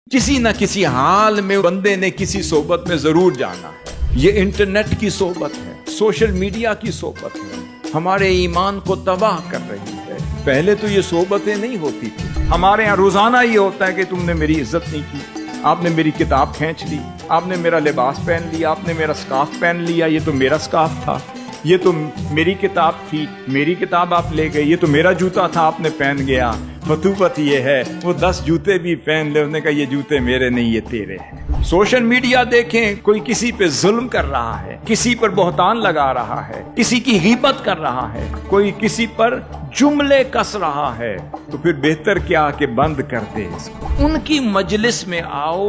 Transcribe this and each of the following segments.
کسی نہ کسی حال میں بندے نے کسی صحبت میں ضرور جانا ہے۔ یہ انٹرنیٹ کی صحبت ہے، سوشل میڈیا کی صحبت ہے، ہمارے ایمان کو تباہ کر رہی ہے۔ پہلے تو یہ صحبتیں نہیں ہوتی تھی، ہمارے یہاں روزانہ یہ ہوتا ہے کہ تم نے میری عزت نہیں کی، آپ نے میری کتاب کھینچ لی، آپ نے میرا لباس پہن لیا، آپ نے میرا سکارف پہن لیا، یہ تو میرا سکارف تھا، یہ تو میری کتاب تھی، میری کتاب آپ لے گئے، یہ تو میرا جوتا تھا آپ نے پہن گیا۔ فتوفت یہ ہے وہ 10 جوتے بھی پہن لے، انہوں نے کہا یہ جوتے میرے نہیں یہ تیرے ہیں۔ سوشل میڈیا دیکھیں، کوئی کسی پہ ظلم کر رہا ہے، کسی پر بہتان لگا رہا ہے، کسی کی غیبت کر رہا ہے، کوئی کسی پر جملے کس رہا ہے، تو پھر بہتر کیا کہ بند کر دے اس کو۔ ان کی مجلس میں آؤ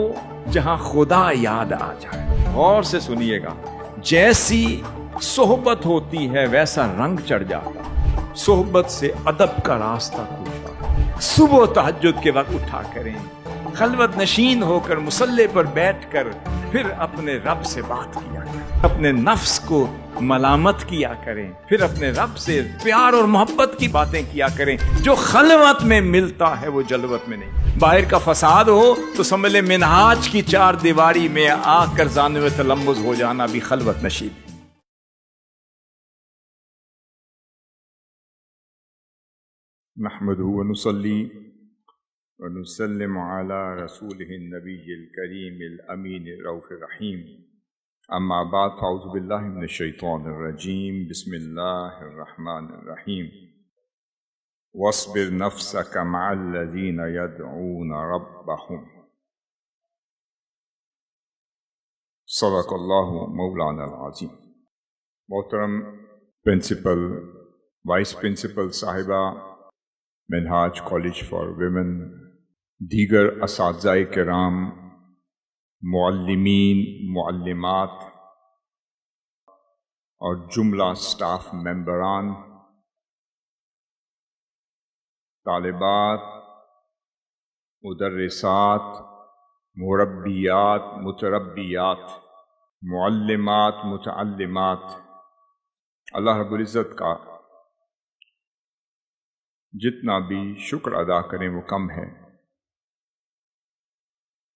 جہاں خدا یاد آ جائے۔ غور سے سنیے گا، جیسی صحبت ہوتی ہے ویسا رنگ چڑھ جاتا ہے۔ صحبت سے ادب کا راستہ کھلتا ہے۔ صبح تہجد کے وقت اٹھا کریں، خلوت نشین ہو کر مصلی پر بیٹھ کر پھر اپنے رب سے بات کیا کریں، اپنے نفس کو ملامت کیا کریں، پھر اپنے رب سے پیار اور محبت کی باتیں کیا کریں۔ جو خلوت میں ملتا ہے وہ جلوت میں نہیں۔ باہر کا فساد ہو تو سمجھ لیں منہاج کی 4 دیواری میں آ کر زانو تلمذ ہو جانا بھی خلوت نشین۔ نحمده ونصلي ونسلم على رسوله النبي الكريم الأمين الرؤوف الرحيم، أما بعد فأعوذ بالله من الشيطان الرجيم، بسم الله الرحمن الرحيم، واصبر نفسك مع الذين يدعون ربهم، صدق الله مولانا العظيم۔ محترم پرنسپل، وائس پرنسپل صاحبہ منہاج کالج فار ویمن، دیگر اساتذہ کرام، معلمین، معلمات اور جملہ سٹاف ممبران، طالبات، مدرسات، مربیات، متربیات، معلمات، متعلمات، اللہ رب العزت کا جتنا بھی شکر ادا کریں وہ کم ہے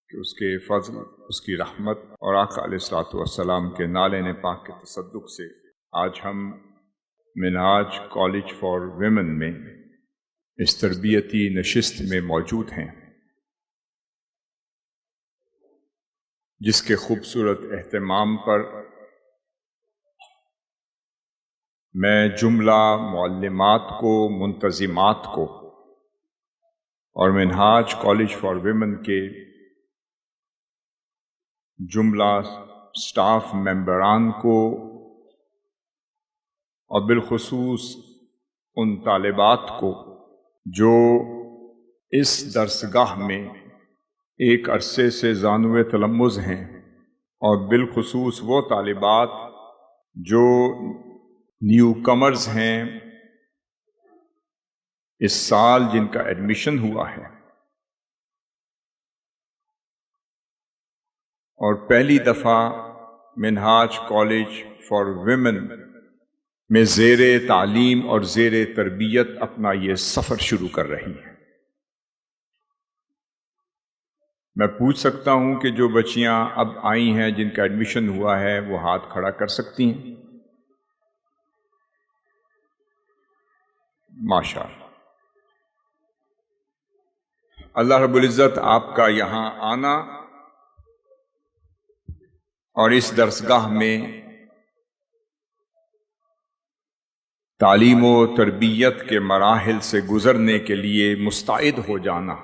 کہ اس کے فضل، اس کی رحمت اور آقا علیہ الصلوۃ والسلام کے نالین پاک کے تصدق سے آج ہم منہاج کالج فار ویمن میں اس تربیتی نشست میں موجود ہیں، جس کے خوبصورت اہتمام پر میں جملہ معلمات کو، منتظمات کو اور منہاج کالج فار ویمن کے جملہ سٹاف ممبران کو اور بالخصوص ان طالبات کو جو اس درسگاہ میں ایک عرصے سے زانو تلمذ ہیں، اور بالخصوص وہ طالبات جو نیو کمرز ہیں اس سال جن کا ایڈمیشن ہوا ہے، اور پہلی دفعہ منہاج کالج فار ویمن میں زیر تعلیم اور زیر تربیت اپنا یہ سفر شروع کر رہی ہے۔ میں پوچھ سکتا ہوں کہ جو بچیاں اب آئی ہیں جن کا ایڈمیشن ہوا ہے وہ ہاتھ کھڑا کر سکتی ہیں؟ ماشاء اللہ۔ اللہ رب العزت آپ کا یہاں آنا اور اس درسگاہ میں تعلیم و تربیت کے مراحل سے گزرنے کے لیے مستعد ہو جانا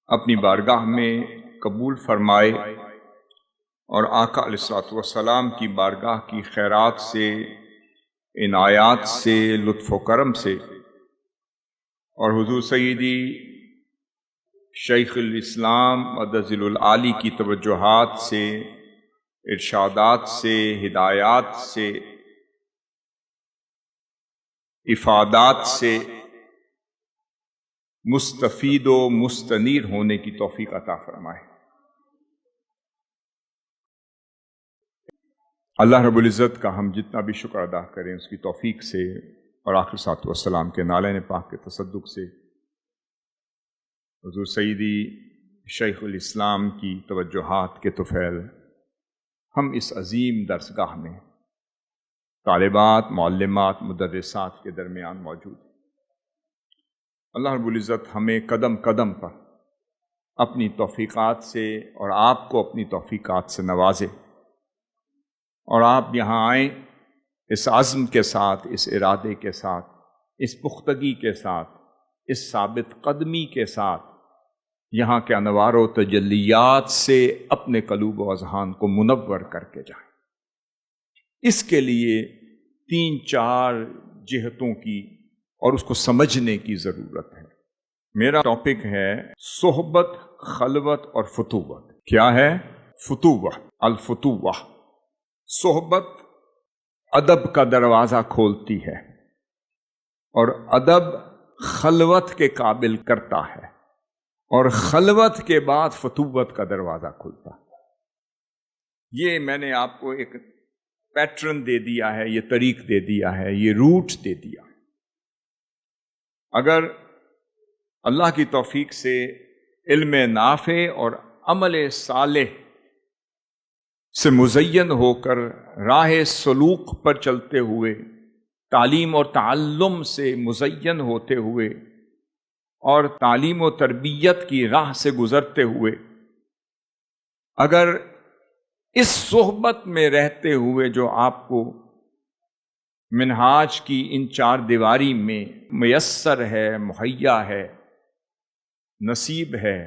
اپنی بارگاہ میں قبول فرمائے، اور آقا علیہ الصلوۃ والسلام کی بارگاہ کی خیرات سے، عنایات سے، لطف و کرم سے، اور حضور سیدی شیخ الاسلام مدظل العالی کی توجہات سے، ارشادات سے، ہدایات سے، افادات سے مستفید و مستنیر ہونے کی توفیق عطا فرمائے۔ اللہ رب العزت کا ہم جتنا بھی شکر ادا کریں اس کی توفیق سے اور آخر صلوات والسلام کے نالین پاک کے تصدق سے حضور سیدی شیخ الاسلام کی توجہات کے طفیل ہم اس عظیم درسگاہ میں طالبات، معلمات، مدرسات کے درمیان موجود ہیں۔ اللہ رب العزت ہمیں قدم قدم پر اپنی توفیقات سے اور آپ کو اپنی توفیقات سے نوازے، اور آپ یہاں آئیں اس عزم کے ساتھ، اس ارادے کے ساتھ، اس پختگی کے ساتھ، اس ثابت قدمی کے ساتھ، یہاں کے انوار و تجلیات سے اپنے قلوب و اذہان کو منور کر کے جائیں۔ اس کے لیے 3-4 جہتوں کی اور اس کو سمجھنے کی ضرورت ہے۔ میرا ٹاپک ہے صحبت، خلوت اور فتوت۔ کیا ہے؟ فتوہ، الفتوہ۔ صحبت ادب کا دروازہ کھولتی ہے، اور ادب خلوت کے قابل کرتا ہے، اور خلوت کے بعد فتوت کا دروازہ کھلتا ہے۔ یہ میں نے آپ کو ایک پیٹرن دے دیا ہے، یہ طریق دے دیا ہے، یہ روٹ دے دیا ہے۔ اگر اللہ کی توفیق سے علم نافع اور عمل صالح سے مزین ہو کر راہ سلوک پر چلتے ہوئے، تعلیم اور تعلم سے مزین ہوتے ہوئے، اور تعلیم و تربیت کی راہ سے گزرتے ہوئے، اگر اس صحبت میں رہتے ہوئے جو آپ کو منہاج کی ان 4 دیواری میں میسر ہے، مہیا ہے، نصیب ہے،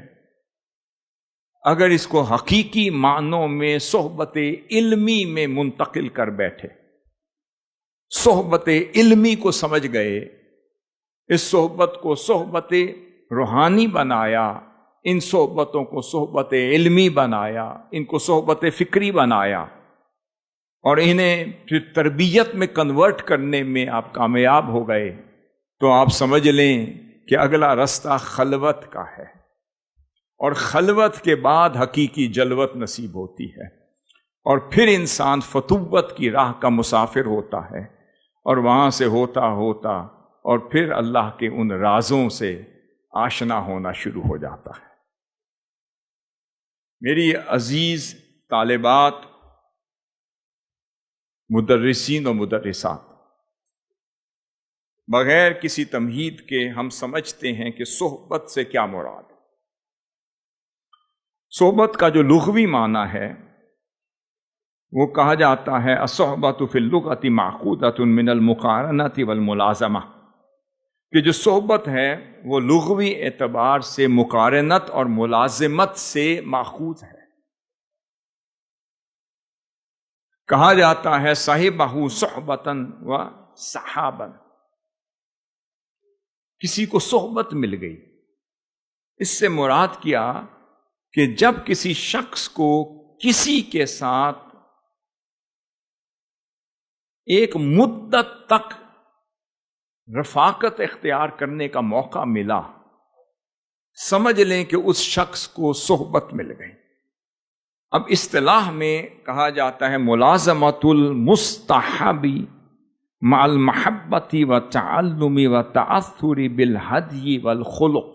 اگر اس کو حقیقی معنوں میں صحبت علمی میں منتقل کر بیٹھے، صحبت علمی کو سمجھ گئے، اس صحبت کو صحبت روحانی بنایا، ان صحبتوں کو صحبت علمی بنایا، ان کو صحبت فکری بنایا، اور انہیں پھر تربیت میں کنورٹ کرنے میں آپ کامیاب ہو گئے، تو آپ سمجھ لیں کہ اگلا رستہ خلوت کا ہے، اور خلوت کے بعد حقیقی جلوت نصیب ہوتی ہے، اور پھر انسان فتوت کی راہ کا مسافر ہوتا ہے، اور وہاں سے ہوتا ہوتا اور پھر اللہ کے ان رازوں سے آشنا ہونا شروع ہو جاتا ہے۔ میری عزیز طالبات، مدرسین و مدرسات، بغیر کسی تمہید کے ہم سمجھتے ہیں کہ صحبت سے کیا مراد ہے۔ صحبت کا جو لغوی معنی ہے وہ کہا جاتا ہے الصحبۃ فی اللغۃ مأخوذۃ من المقارنۃ والملازمہ، کہ جو صحبت ہے وہ لغوی اعتبار سے مقارنت اور ملازمت سے ماخوذ ہے۔ کہا جاتا ہے صاحبہ صحبتاً و صحاباً، کسی کو صحبت مل گئی۔ اس سے مراد کیا کہ جب کسی شخص کو کسی کے ساتھ ایک مدت تک رفاقت اختیار کرنے کا موقع ملا، سمجھ لیں کہ اس شخص کو صحبت مل گئی۔ اب اصطلاح میں کہا جاتا ہے ملازمۃ المستحب مع المحبۃ والتعلم والتأثر بالہدی والخلق۔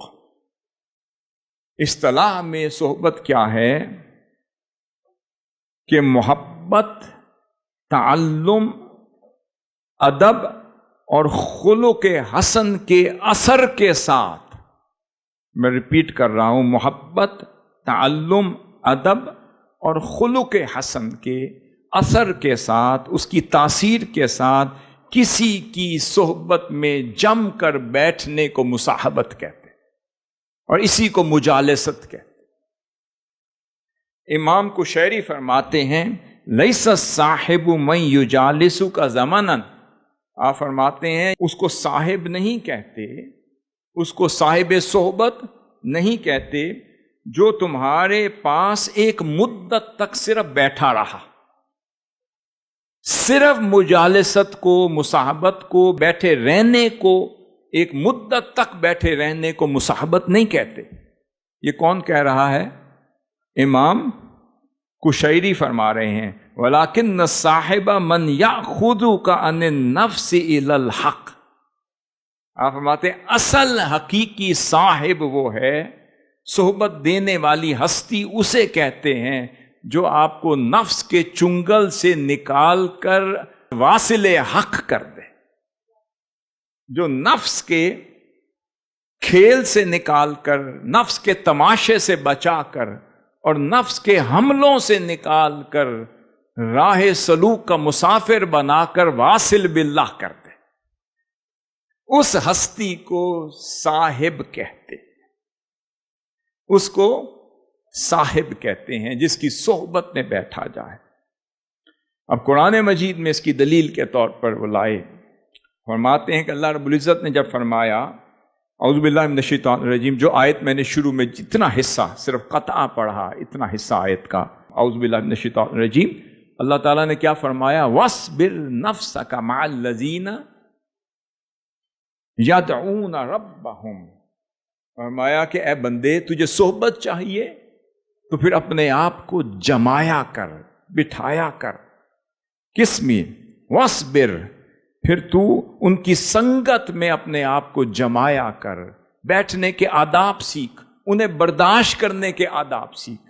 اصطلاح میں صحبت کیا ہے کہ محبت، تعلم، ادب اور خلق حسن کے اثر کے ساتھ، میں ریپیٹ کر رہا ہوں، محبت، تعلم، ادب اور خلق حسن کے اثر کے ساتھ، اس کی تاثیر کے ساتھ کسی کی صحبت میں جم کر بیٹھنے کو مصاحبت کہتے ہیں، اور اسی کو مجالست کہتے ہیں۔ امام کشیری فرماتے ہیں لیس الصاحب من یجالسک زمنا، آپ فرماتے ہیں اس کو صاحب نہیں کہتے، اس کو صاحب صحبت نہیں کہتے جو تمہارے پاس ایک مدت تک صرف بیٹھا رہا۔ صرف مجالست کو، مصاحبت کو، بیٹھے رہنے کو، ایک مدت تک بیٹھے رہنے کو مصاحبت نہیں کہتے۔ یہ کون کہہ رہا ہے؟ امام کشیری فرما رہے ہیں وَلَكِنَّ الصَّاحِبَ مَنْ يَأْخُذُكَ عَنِ النَّفْسِ إِلَى الْحَقِّ۔ آپ فرماتے ہیں اصل حقیقی صاحب وہ ہے صحبت دینے والی ہستی اسے کہتے ہیں جو آپ کو نفس کے چنگل سے نکال کر واصل حق کر دے، جو نفس کے کھیل سے نکال کر، نفس کے تماشے سے بچا کر اور نفس کے حملوں سے نکال کر راہ سلوک کا مسافر بنا کر واصل باللہ کر دے، اس ہستی کو صاحب کہتے ہیں، اس کو صاحب کہتے ہیں جس کی صحبت میں بیٹھا جائے۔ اب قرآن مجید میں اس کی دلیل کے طور پر وہ لائے، فرماتے ہیں کہ اللہ رب العزت نے جب فرمایا اعوذ باللہ من الشیطان الرجیم، جو آیت میں نے شروع میں جتنا حصہ صرف قطعہ پڑھا، اتنا حصہ آیت کا، اعوذ باللہ من الشیطان الرجیم، اللہ تعالیٰ نے کیا فرمایا؟ وَاصْبِرْ نَفْسَكَ مَعَ الَّذِينَ يَدْعُونَ رَبَّهُمْ، فرمایا کہ اے بندے تجھے صحبت چاہیے تو پھر اپنے آپ کو جمایا کر، بٹھایا کر، کس میں؟ وَاصْبِرْ، پھر تو ان کی سنگت میں اپنے آپ کو جمایا کر، بیٹھنے کے آداب سیکھ، انہیں برداشت کرنے کے آداب سیکھ،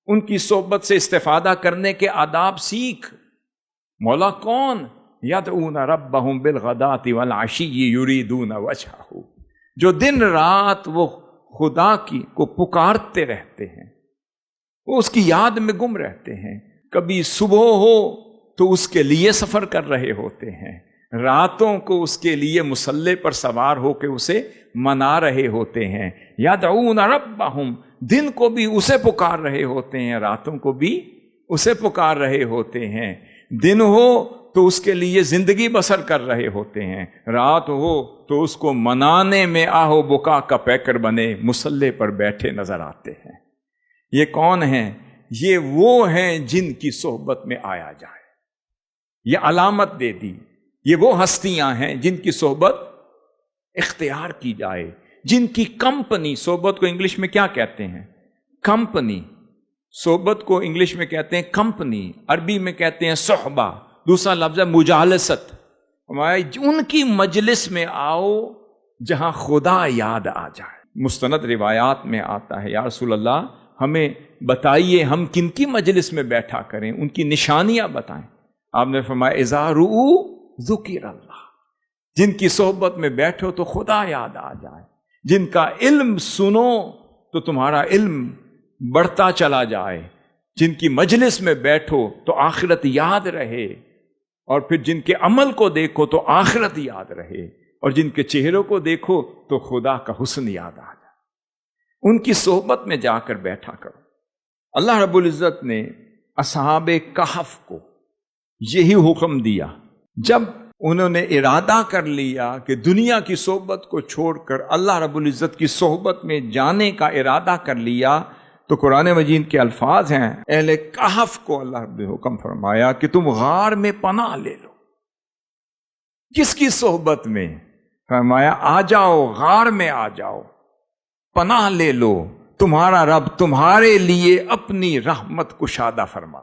ان کی صحبت سے استفادہ کرنے کے آداب سیکھ۔ مولا کون؟ یدعون ربہم بالغداۃ والعشی یریدون وجہہ، جو دن رات وہ خدا کی کو پکارتے رہتے ہیں، وہ اس کی یاد میں گم رہتے ہیں، کبھی صبح ہو تو اس کے لیے سفر کر رہے ہوتے ہیں، راتوں کو اس کے لیے مصلی پر سوار ہو کے اسے منا رہے ہوتے ہیں۔ یدعون ربہم، دن کو بھی اسے پکار رہے ہوتے ہیں، راتوں کو بھی اسے پکار رہے ہوتے ہیں، دن ہو تو اس کے لیے زندگی بسر کر رہے ہوتے ہیں، رات ہو تو اس کو منانے میں آہو بکا کا پیکر بنے مصلی پر بیٹھے نظر آتے ہیں۔ یہ کون ہیں؟ یہ وہ ہیں جن کی صحبت میں آیا جائے، یہ علامت دے دی، یہ وہ ہستیاں ہیں جن کی صحبت اختیار کی جائے، جن کی کمپنی، صحبت کو انگلش میں کیا کہتے ہیں؟ کمپنی، صحبت کو انگلش میں کہتے ہیں کمپنی، عربی میں کہتے ہیں صحبہ، دوسرا لفظ ہے مجالست۔ ان کی مجلس میں آؤ جہاں خدا یاد آ جائے۔ مستند روایات میں آتا ہے یا رسول اللہ ہمیں بتائیے ہم کن کی مجلس میں بیٹھا کریں، ان کی نشانیاں بتائیں۔ آپ نے فرمایا اذا رؤوا ذکر اللہ، جن کی صحبت میں بیٹھو تو خدا یاد آ جائے، جن کا علم سنو تو تمہارا علم بڑھتا چلا جائے، جن کی مجلس میں بیٹھو تو آخرت یاد رہے، اور پھر جن کے عمل کو دیکھو تو آخرت یاد رہے، اور جن کے چہروں کو دیکھو تو خدا کا حسن یاد آ جائے۔ ان کی صحبت میں جا کر بیٹھا کرو۔ اللہ رب العزت نے اصحاب کہف کو یہی حکم دیا جب انہوں نے ارادہ کر لیا کہ دنیا کی صحبت کو چھوڑ کر اللہ رب العزت کی صحبت میں جانے کا ارادہ کر لیا، تو قرآن مجید کے الفاظ ہیں، اہل کہف کو اللہ نے حکم فرمایا کہ تم غار میں پناہ لے لو۔ کس کی صحبت میں؟ فرمایا آ جاؤ، غار میں آ جاؤ، پناہ لے لو، تمہارا رب تمہارے لیے اپنی رحمت کشادہ فرما۔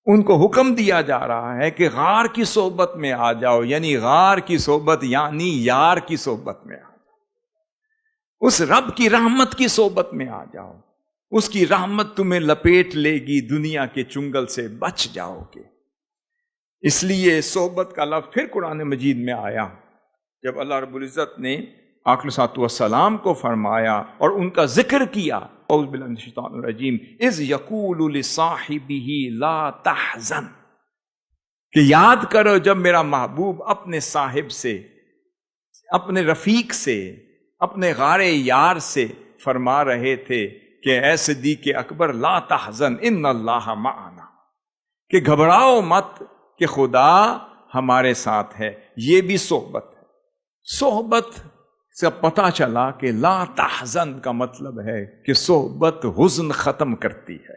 ان کو حکم دیا جا رہا ہے کہ غار کی صحبت میں آ جاؤ، یعنی غار کی صحبت یعنی یار کی صحبت میں آ جاؤ، اس رب کی رحمت کی صحبت میں آ جاؤ، اس کی رحمت تمہیں لپیٹ لے گی، دنیا کے چنگل سے بچ جاؤ گے۔ اس لیے صحبت کا لفظ پھر قرآن مجید میں آیا جب اللہ رب العزت نے آقا صلی والسلام کو فرمایا اور ان کا ذکر کیا، اعوذ باللہ من الشیطان الرجیم، اذ یقول لصاحبہ لا تحزن، کہ یاد کرو جب میرا محبوب اپنے صاحب سے، اپنے رفیق سے، اپنے غار یار سے فرما رہے تھے کہ اے صدیق اکبر لا تحزن ان اللہ معنا، کہ گھبراؤ مت کہ خدا ہمارے ساتھ ہے۔ یہ بھی صحبت ہے۔ صحبت سے پتہ چلا کہ لا تحزن کا مطلب ہے کہ صحبت حزن ختم کرتی ہے،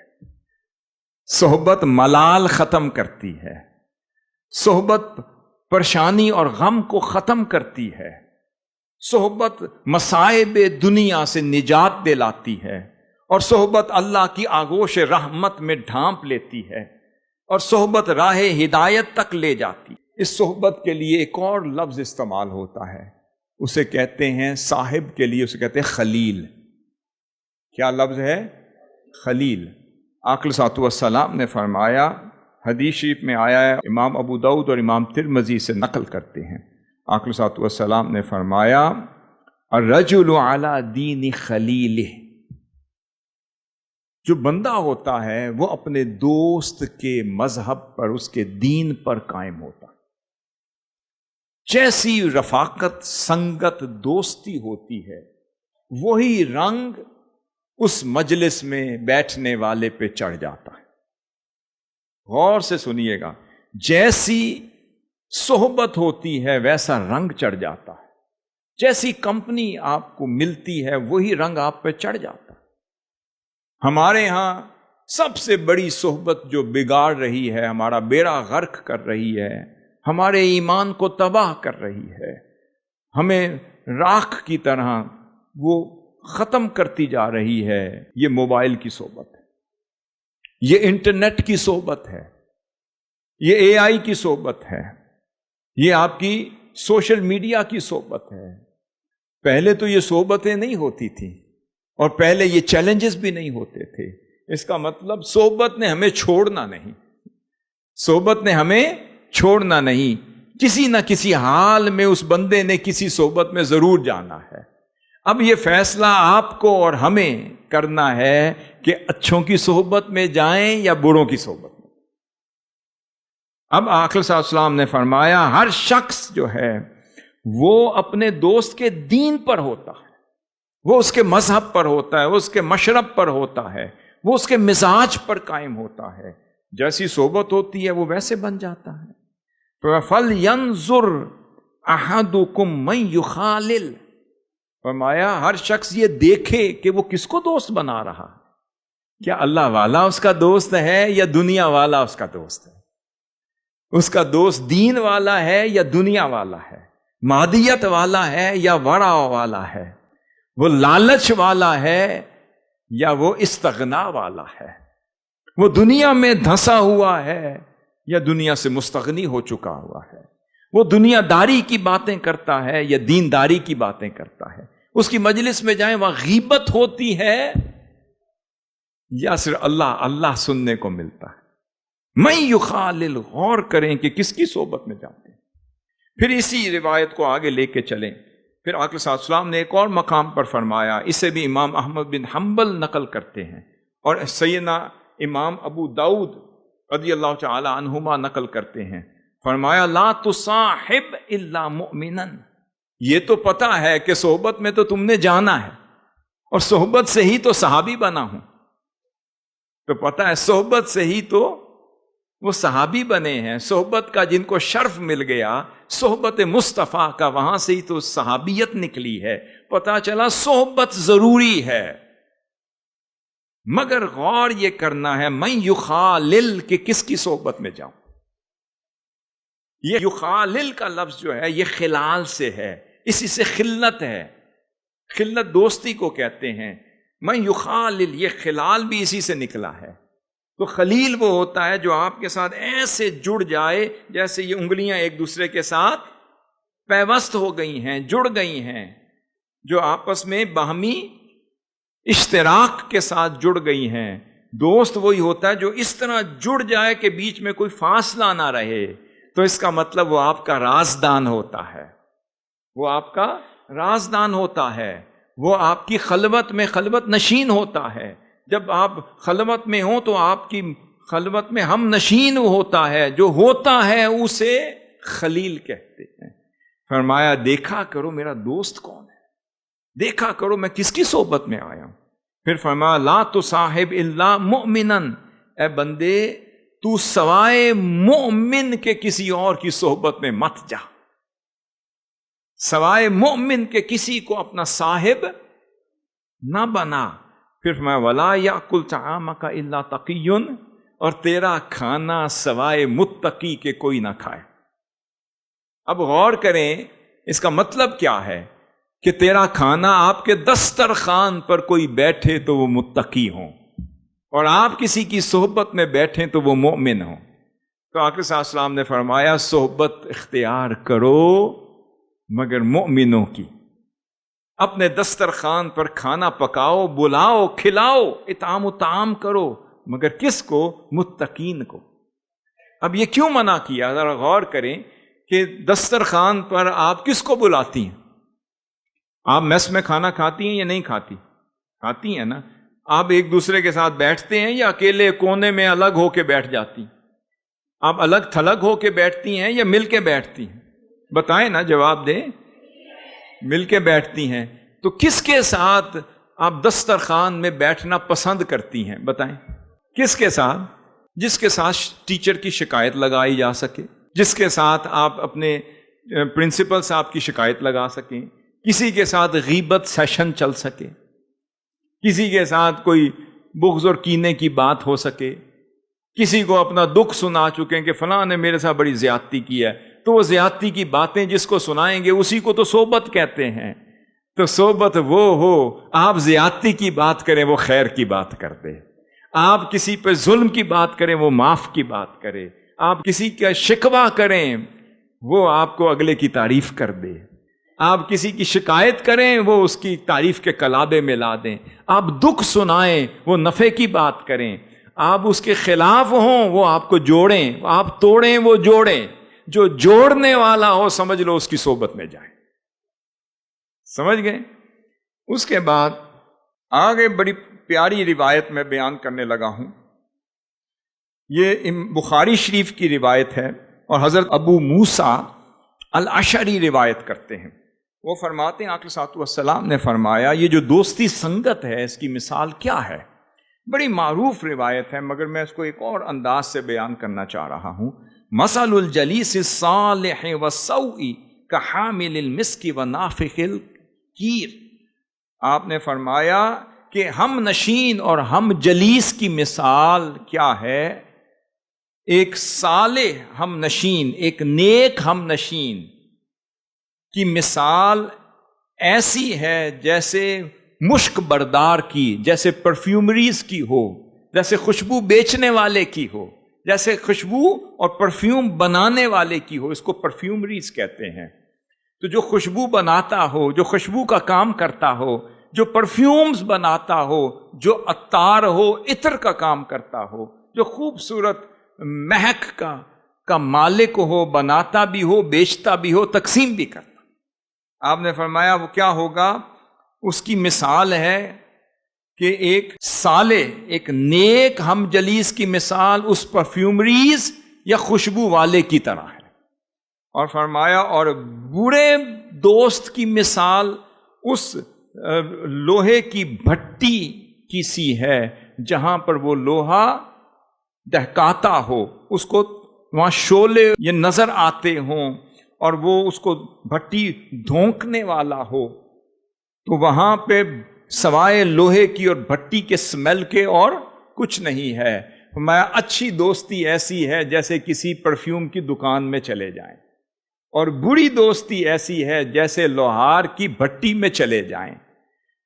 صحبت ملال ختم کرتی ہے، صحبت پریشانی اور غم کو ختم کرتی ہے، صحبت مصائب دنیا سے نجات دلاتی ہے، اور صحبت اللہ کی آغوش رحمت میں ڈھانپ لیتی ہے، اور صحبت راہ ہدایت تک لے جاتی۔ اس صحبت کے لیے ایک اور لفظ استعمال ہوتا ہے، اسے کہتے ہیں صاحب کے لیے اسے کہتے ہیں خلیل۔ کیا لفظ ہے؟ خلیل۔ آقا صلی اللہ علیہ وسلم نے فرمایا، حدیث شریف میں آیا ہے، امام ابو داؤد اور امام ترمذی سے نقل کرتے ہیں، آقا صلی اللہ علیہ وسلم نے فرمایا الرجل علی دین خلیلہ، جو بندہ ہوتا ہے وہ اپنے دوست کے مذہب پر، اس کے دین پر قائم ہوتا ہے۔ جیسی رفاقت، سنگت، دوستی ہوتی ہے، وہی رنگ اس مجلس میں بیٹھنے والے پہ چڑھ جاتا ہے۔ غور سے سنیے گا، جیسی صحبت ہوتی ہے ویسا رنگ چڑھ جاتا ہے، جیسی کمپنی آپ کو ملتی ہے وہی رنگ آپ پہ چڑھ جاتا ہے۔ ہمارے ہاں سب سے بڑی صحبت جو بگاڑ رہی ہے، ہمارا بیڑا غرق کر رہی ہے، ہمارے ایمان کو تباہ کر رہی ہے، ہمیں راکھ کی طرح وہ ختم کرتی جا رہی ہے، یہ موبائل کی صحبت ہے، یہ انٹرنیٹ کی صحبت ہے، یہ اے آئی کی صحبت ہے، یہ آپ کی سوشل میڈیا کی صحبت ہے۔ پہلے تو یہ صحبتیں نہیں ہوتی تھیں، اور پہلے یہ چیلنجز بھی نہیں ہوتے تھے۔ اس کا مطلب صحبت نے ہمیں چھوڑنا نہیں، صحبت نے ہمیں چھوڑنا نہیں، کسی نہ کسی حال میں اس بندے نے کسی صحبت میں ضرور جانا ہے۔ اب یہ فیصلہ آپ کو اور ہمیں کرنا ہے کہ اچھوں کی صحبت میں جائیں یا بروں کی صحبت میں۔ اب آقا صلی اللہ علیہ وسلم نے فرمایا ہر شخص جو ہے وہ اپنے دوست کے دین پر ہوتا ہے، وہ اس کے مذہب پر ہوتا ہے، وہ اس کے مشرب پر ہوتا ہے، وہ اس کے مزاج پر قائم ہوتا ہے۔ جیسی صحبت ہوتی ہے وہ ویسے بن جاتا ہے۔ فَلْيَنْظُرْ أَحَدُكُمْ مَنْ يُخَالِلْ، فرمایا ہر شخص یہ دیکھے کہ وہ کس کو دوست بنا رہا ہے، کیا اللہ والا اس کا دوست ہے یا دنیا والا اس کا دوست ہے، اس کا دوست دین والا ہے یا دنیا والا ہے، مادیت والا ہے یا ورع والا ہے، وہ لالچ والا ہے یا وہ استغنا والا ہے، وہ دنیا میں دھنسا ہوا ہے یا دنیا سے مستغنی ہو چکا ہوا ہے، وہ دنیا داری کی باتیں کرتا ہے یا دینداری کی باتیں کرتا ہے۔ اس کی مجلس میں جائیں وہاں غیبت ہوتی ہے یا صرف اللہ اللہ سننے کو ملتا ہے۔ میں یخالل، غور کریں کہ کس کی صحبت میں جاتے ہیں۔ پھر اسی روایت کو آگے لے کے چلیں، پھر آقا صلی اللہ علیہ وسلم نے ایک اور مقام پر فرمایا، اسے بھی امام احمد بن حنبل نقل کرتے ہیں اور سیدنا امام ابو داؤد رضی اللہ تعالی عنہما نقل کرتے ہیں، فرمایا لا تصاحب الا مؤمنا، یہ تو پتا ہے کہ صحبت میں تو تم نے جانا ہے، اور صحبت سے ہی تو صحابی بنا ہوں، تو پتا ہے صحبت سے ہی تو وہ صحابی بنے ہیں، صحبت کا جن کو شرف مل گیا، صحبت مصطفیٰ کا، وہاں سے ہی تو صحابیت نکلی ہے۔ پتا چلا صحبت ضروری ہے، مگر غور یہ کرنا ہے میں یخالل کہ کس کی صحبت میں جاؤں۔ یہ یخالل کا لفظ جو ہے یہ خلال سے ہے، اسی سے خلت ہے، خلت دوستی کو کہتے ہیں۔ میں یخالل، یہ خلال بھی اسی سے نکلا ہے۔ تو خلیل وہ ہوتا ہے جو آپ کے ساتھ ایسے جڑ جائے جیسے یہ انگلیاں ایک دوسرے کے ساتھ پیوست ہو گئی ہیں، جڑ گئی ہیں، جو آپس میں باہمی اشتراک کے ساتھ جڑ گئی ہیں۔ دوست وہی ہوتا ہے جو اس طرح جڑ جائے کہ بیچ میں کوئی فاصلہ نہ رہے، تو اس کا مطلب وہ آپ کا رازدان ہوتا ہے، وہ آپ کا رازدان ہوتا ہے، وہ آپ کی خلوت میں خلوت نشین ہوتا ہے۔ جب آپ خلوت میں ہوں تو آپ کی خلوت میں ہم نشین ہوتا ہے، جو ہوتا ہے اسے خلیل کہتے ہیں۔ فرمایا دیکھا کرو میرا دوست کون ہے، دیکھا کرو میں کس کی صحبت میں آیا ہوں۔ پھر فرمایا لا تصاحب الا مؤمنا، اے بندے تو سوائے مؤمن کے کسی اور کی صحبت میں مت جا، سوائے مومن کے کسی کو اپنا صاحب نہ بنا۔ پھر فرمایا وَلَا يَأْكُلْ طَعَامَكَ إِلَّا تَقِيٌّ، اور تیرا کھانا سوائے متقی کے کوئی نہ کھائے۔ اب غور کریں اس کا مطلب کیا ہے کہ تیرا کھانا آپ کے دسترخوان پر کوئی بیٹھے تو وہ متقی ہوں، اور آپ کسی کی صحبت میں بیٹھیں تو وہ مومن ہوں۔ تو آقا صلی اللہ علیہ وسلم نے فرمایا صحبت اختیار کرو مگر مومنوں کی، اپنے دسترخوان پر کھانا پکاؤ، بلاؤ، کھلاؤ، اطعام و طعام کرو، مگر کس کو؟ متقین کو۔ اب یہ کیوں منع کیا؟ ذرا غور کریں کہ دسترخوان پر آپ کس کو بلاتی ہیں؟ آپ میس میں کھانا کھاتی ہیں یا نہیں کھاتی؟ کھاتی ہیں نا۔ آپ ایک دوسرے کے ساتھ بیٹھتے ہیں یا اکیلے کونے میں الگ ہو کے بیٹھ جاتی ہیں؟ آپ الگ تھلگ ہو کے بیٹھتی ہیں یا مل کے بیٹھتی ہیں؟ بتائیں نا، جواب دیں۔ مل کے بیٹھتی ہیں۔ تو کس کے ساتھ آپ دسترخوان میں بیٹھنا پسند کرتی ہیں؟ بتائیں کس کے ساتھ؟ جس کے ساتھ ٹیچر کی شکایت لگائی جا سکے، جس کے ساتھ آپ اپنے پرنسپل صاحب کی شکایت لگا سکیں، کسی کے ساتھ غیبت سیشن چل سکے، کسی کے ساتھ کوئی بغض اور کینے کی بات ہو سکے، کسی کو اپنا دکھ سنا چکے کہ فلاں نے میرے ساتھ بڑی زیادتی کی ہے، تو وہ زیادتی کی باتیں جس کو سنائیں گے اسی کو تو صحبت کہتے ہیں۔ تو صحبت وہ ہو، آپ زیادتی کی بات کریں وہ خیر کی بات کر دے، آپ کسی پہ ظلم کی بات کریں وہ معاف کی بات کرے، آپ کسی کا شکوہ کریں وہ آپ کو اگلے کی تعریف کر دے، آپ کسی کی شکایت کریں وہ اس کی تعریف کے کلابے میں لا دیں، آپ دکھ سنائیں وہ نفع کی بات کریں، آپ اس کے خلاف ہوں وہ آپ کو جوڑیں، آپ توڑیں وہ جوڑیں۔ جو جوڑنے والا ہو سمجھ لو اس کی صحبت میں جائیں۔ سمجھ گئے؟ اس کے بعد آگے بڑی پیاری روایت میں بیان کرنے لگا ہوں۔ یہ بخاری شریف کی روایت ہے اور حضرت ابو موسیٰ الاشعری روایت کرتے ہیں۔ وہ فرماتے ہیں آقا صلی اللہ علیہ وسلم نے فرمایا، یہ جو دوستی سنگت ہے اس کی مثال کیا ہے؟ بڑی معروف روایت ہے مگر میں اس کو ایک اور انداز سے بیان کرنا چاہ رہا ہوں۔ مثل الجلیس الصالح والسوء کحامل المسک ونافخ الکیر۔ آپ نے فرمایا کہ ہم نشین اور ہم جلیس کی مثال کیا ہے؟ ایک صالح ہم نشین، ایک نیک ہم نشین کی مثال ایسی ہے جیسے مشک بردار کی، جیسے پرفیومریز کی ہو، جیسے خوشبو بیچنے والے کی ہو، جیسے خوشبو اور پرفیوم بنانے والے کی ہو، اس کو پرفیومریز کہتے ہیں۔ تو جو خوشبو بناتا ہو، جو خوشبو کا کام کرتا ہو، جو پرفیومز بناتا ہو، جو عطار ہو، عطر کا کام کرتا ہو، جو خوبصورت مہک کا مالک ہو، بناتا بھی ہو، بیچتا بھی ہو، تقسیم بھی کرتا۔ آپ نے فرمایا وہ کیا ہوگا؟ اس کی مثال ہے کہ ایک صالح، ایک نیک ہم جلیس کی مثال اس پرفیومریز یا خوشبو والے کی طرح ہے۔ اور فرمایا اور برے دوست کی مثال اس لوہے کی بھٹی کی سی ہے جہاں پر وہ لوہا دہکاتا ہو، اس کو وہاں شعلے یہ نظر آتے ہوں اور وہ اس کو بھٹی دھونکنے والا ہو، تو وہاں پہ سوائے لوہے کی اور بھٹی کے سمیل کے اور کچھ نہیں ہے۔ فرمایا اچھی دوستی ایسی ہے جیسے کسی پرفیوم کی دکان میں چلے جائیں، اور بری دوستی ایسی ہے جیسے لوہار کی بھٹی میں چلے جائیں۔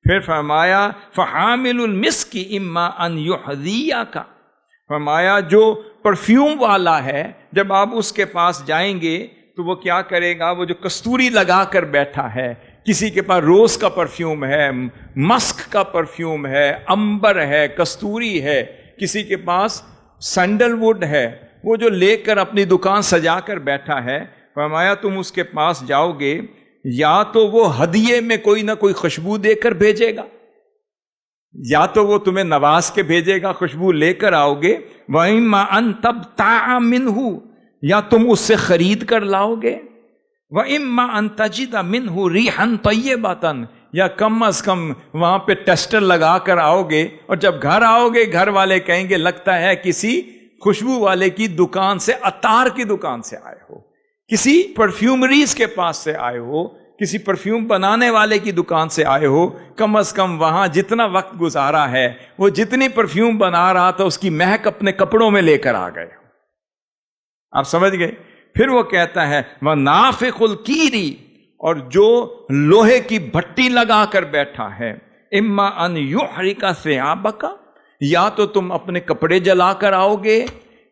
پھر فرمایا فحامل المسک اما ان یحذیک، فرمایا جو پرفیوم والا ہے جب آپ اس کے پاس جائیں گے تو وہ کیا کرے گا؟ وہ جو کستوری لگا کر بیٹھا ہے، کسی کے پاس روز کا پرفیوم ہے، مسک کا پرفیوم ہے، امبر ہے، کستوری ہے، کسی کے پاس سینڈل ووڈ ہے، وہ جو لے کر اپنی دکان سجا کر بیٹھا ہے، فرمایا تم اس کے پاس جاؤ گے یا تو وہ ہدیے میں کوئی نہ کوئی خوشبو دے کر بھیجے گا، یا تو وہ تمہیں نواز کے بھیجے گا، خوشبو لے کر آؤ گے، وَإِمَّا أَن تَبْتَعَ مِنْهُ، یا تم اس سے خرید کر لاؤ گے، وَإِمَّا أَن تَجِدَ مِنْهُ رِيحًا طَيِّبَةً، یا کم از کم وہاں پہ ٹیسٹر لگا کر آؤ گے، اور جب گھر آؤ گے گھر والے کہیں گے لگتا ہے کسی خوشبو والے کی دکان سے، عطار کی دکان سے آئے ہو، کسی پرفیومریز کے پاس سے آئے ہو، کسی پرفیوم بنانے والے کی دکان سے آئے ہو، کم از کم وہاں جتنا وقت گزارا ہے، وہ جتنی پرفیوم بنا رہا تھا اس کی مہک اپنے کپڑوں میں لے کر آ گئے۔ آپ سمجھ گئے؟ پھر وہ کہتا ہے وَنَافِخُ الْكِيرِ، اور جو لوہے کی بھٹی لگا کر بیٹھا ہے، اما ان یحرق ثیابک، یا تو تم اپنے کپڑے جلا کر آؤ گے،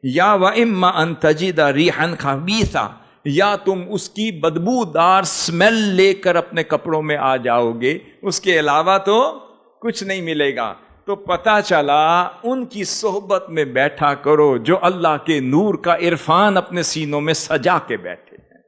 یا وَإِمَّا أَن تَجِدَ رِيحًا خَبِيثًا، یا تم اس کی بدبودار سمیل لے کر اپنے کپڑوں میں آ جاؤ گے، اس کے علاوہ تو کچھ نہیں ملے گا۔ تو پتہ چلا ان کی صحبت میں بیٹھا کرو جو اللہ کے نور کا عرفان اپنے سینوں میں سجا کے بیٹھے ہیں،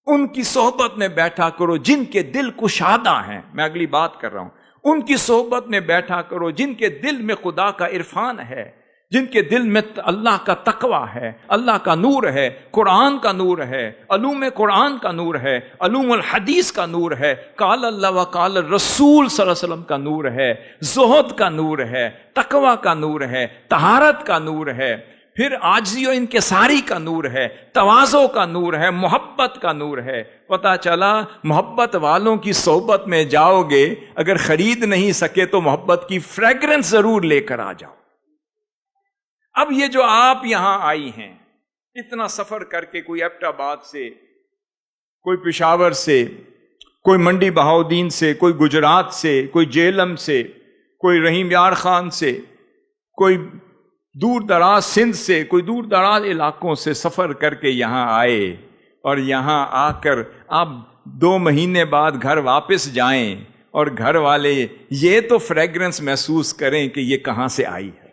ان کی صحبت میں بیٹھا کرو جن کے دل کشادہ ہیں، میں اگلی بات کر رہا ہوں، ان کی صحبت میں بیٹھا کرو جن کے دل میں خدا کا عرفان ہے، جن کے دل میں اللہ کا تقویٰ ہے، اللہ کا نور ہے، قرآن کا نور ہے، علوم قرآن کا نور ہے، علوم الحدیث کا نور ہے، قال اللہ و قال الرسول صلی اللہ علیہ وسلم کا نور ہے، زہد کا نور ہے، تقویٰ کا نور ہے، طہارت کا نور ہے، پھر عاجزی و انکساری کا نور ہے، تواضع کا نور ہے، محبت کا نور ہے۔ پتہ چلا محبت والوں کی صحبت میں جاؤ گے، اگر خرید نہیں سکے تو محبت کی فریگرنس ضرور لے کر آ جاؤ۔ اب یہ جو آپ یہاں آئی ہیں، اتنا سفر کر کے، کوئی ایبٹ آباد سے، کوئی پشاور سے، کوئی منڈی بہاؤدین سے، کوئی گجرات سے، کوئی جیلم سے، کوئی رحیم یار خان سے، کوئی دور دراز سندھ سے، کوئی دور دراز علاقوں سے سفر کر کے یہاں آئے، اور یہاں آ کر آپ 2 مہینے بعد گھر واپس جائیں اور گھر والے یہ تو فریگرنس محسوس کریں کہ یہ کہاں سے آئی ہے۔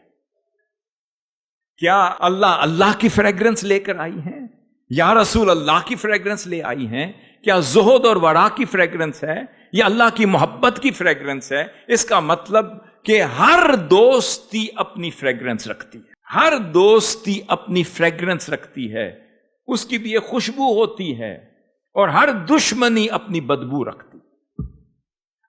کیا اللہ کی فریگرنس لے کر آئی ہیں؟ یا رسول اللہ کی فریگرنس لے آئی ہیں؟ کیا زہد اور ورا کی فریگرنس ہے یا اللہ کی محبت کی فریگرنس ہے؟ اس کا مطلب کہ ہر دوستی اپنی فریگرنس رکھتی ہے، ہر دوستی اپنی فریگرنس رکھتی ہے، اس کی بھی ایک خوشبو ہوتی ہے، اور ہر دشمنی اپنی بدبو رکھتی ہے۔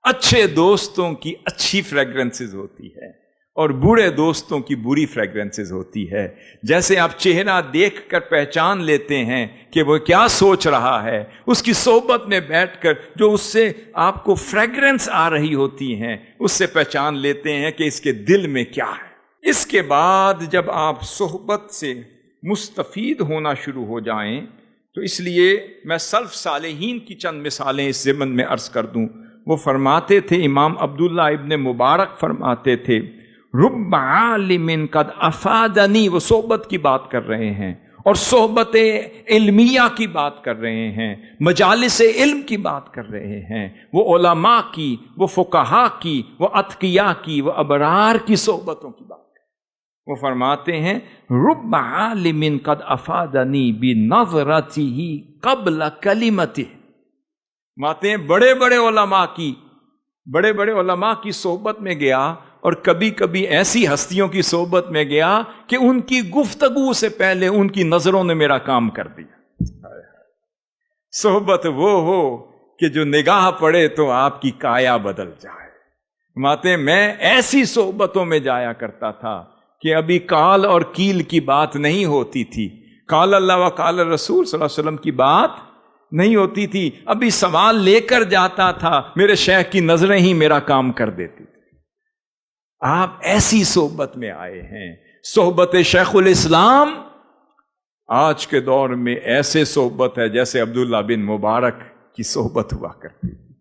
اچھے دوستوں کی اچھی فریگرنسز ہوتی ہے اور برے دوستوں کی بری فریگرنسز ہوتی ہے۔ جیسے آپ چہرہ دیکھ کر پہچان لیتے ہیں کہ وہ کیا سوچ رہا ہے، اس کی صحبت میں بیٹھ کر جو اس سے آپ کو فریگرنس آ رہی ہوتی ہیں، اس سے پہچان لیتے ہیں کہ اس کے دل میں کیا ہے۔ اس کے بعد جب آپ صحبت سے مستفید ہونا شروع ہو جائیں، تو اس لیے میں سلف صالحین کی چند مثالیں اس ضمن میں عرض کر دوں۔ وہ فرماتے تھے، امام عبداللہ ابن مبارک فرماتے تھے، رب عالم قد افادنی، وہ صحبت کی بات کر رہے ہیں اور صحبت علمیہ کی بات کر رہے ہیں، مجالس علم کی بات کر رہے ہیں، وہ علماء کی، وہ فقہاء کی، وہ اتقیاء کی، وہ ابرار کی صحبتوں کی بات۔ وہ فرماتے ہیں رب عالم قد افادنی بنظرته قبل کلمته، فرماتے ہیں بڑے بڑے علماء کی صحبت میں گیا، اور کبھی کبھی ایسی ہستیوں کی صحبت میں گیا کہ ان کی گفتگو سے پہلے ان کی نظروں نے میرا کام کر دیا۔ صحبت وہ ہو کہ جو نگاہ پڑے تو آپ کی کایا بدل جائے۔ فرماتے ہیں میں ایسی صحبتوں میں جایا کرتا تھا کہ ابھی کال اور کیل کی بات نہیں ہوتی تھی، قال اللہ و قال رسول صلی اللہ علیہ وسلم کی بات نہیں ہوتی تھی، ابھی سوال لے کر جاتا تھا، میرے شیخ کی نظریں ہی میرا کام کر دیتی تھی۔ آپ ایسی صحبت میں آئے ہیں، صحبت شیخ الاسلام۔ آج کے دور میں ایسے صحبت ہے جیسے عبداللہ بن مبارک کی صحبت ہوا کرتی تھی،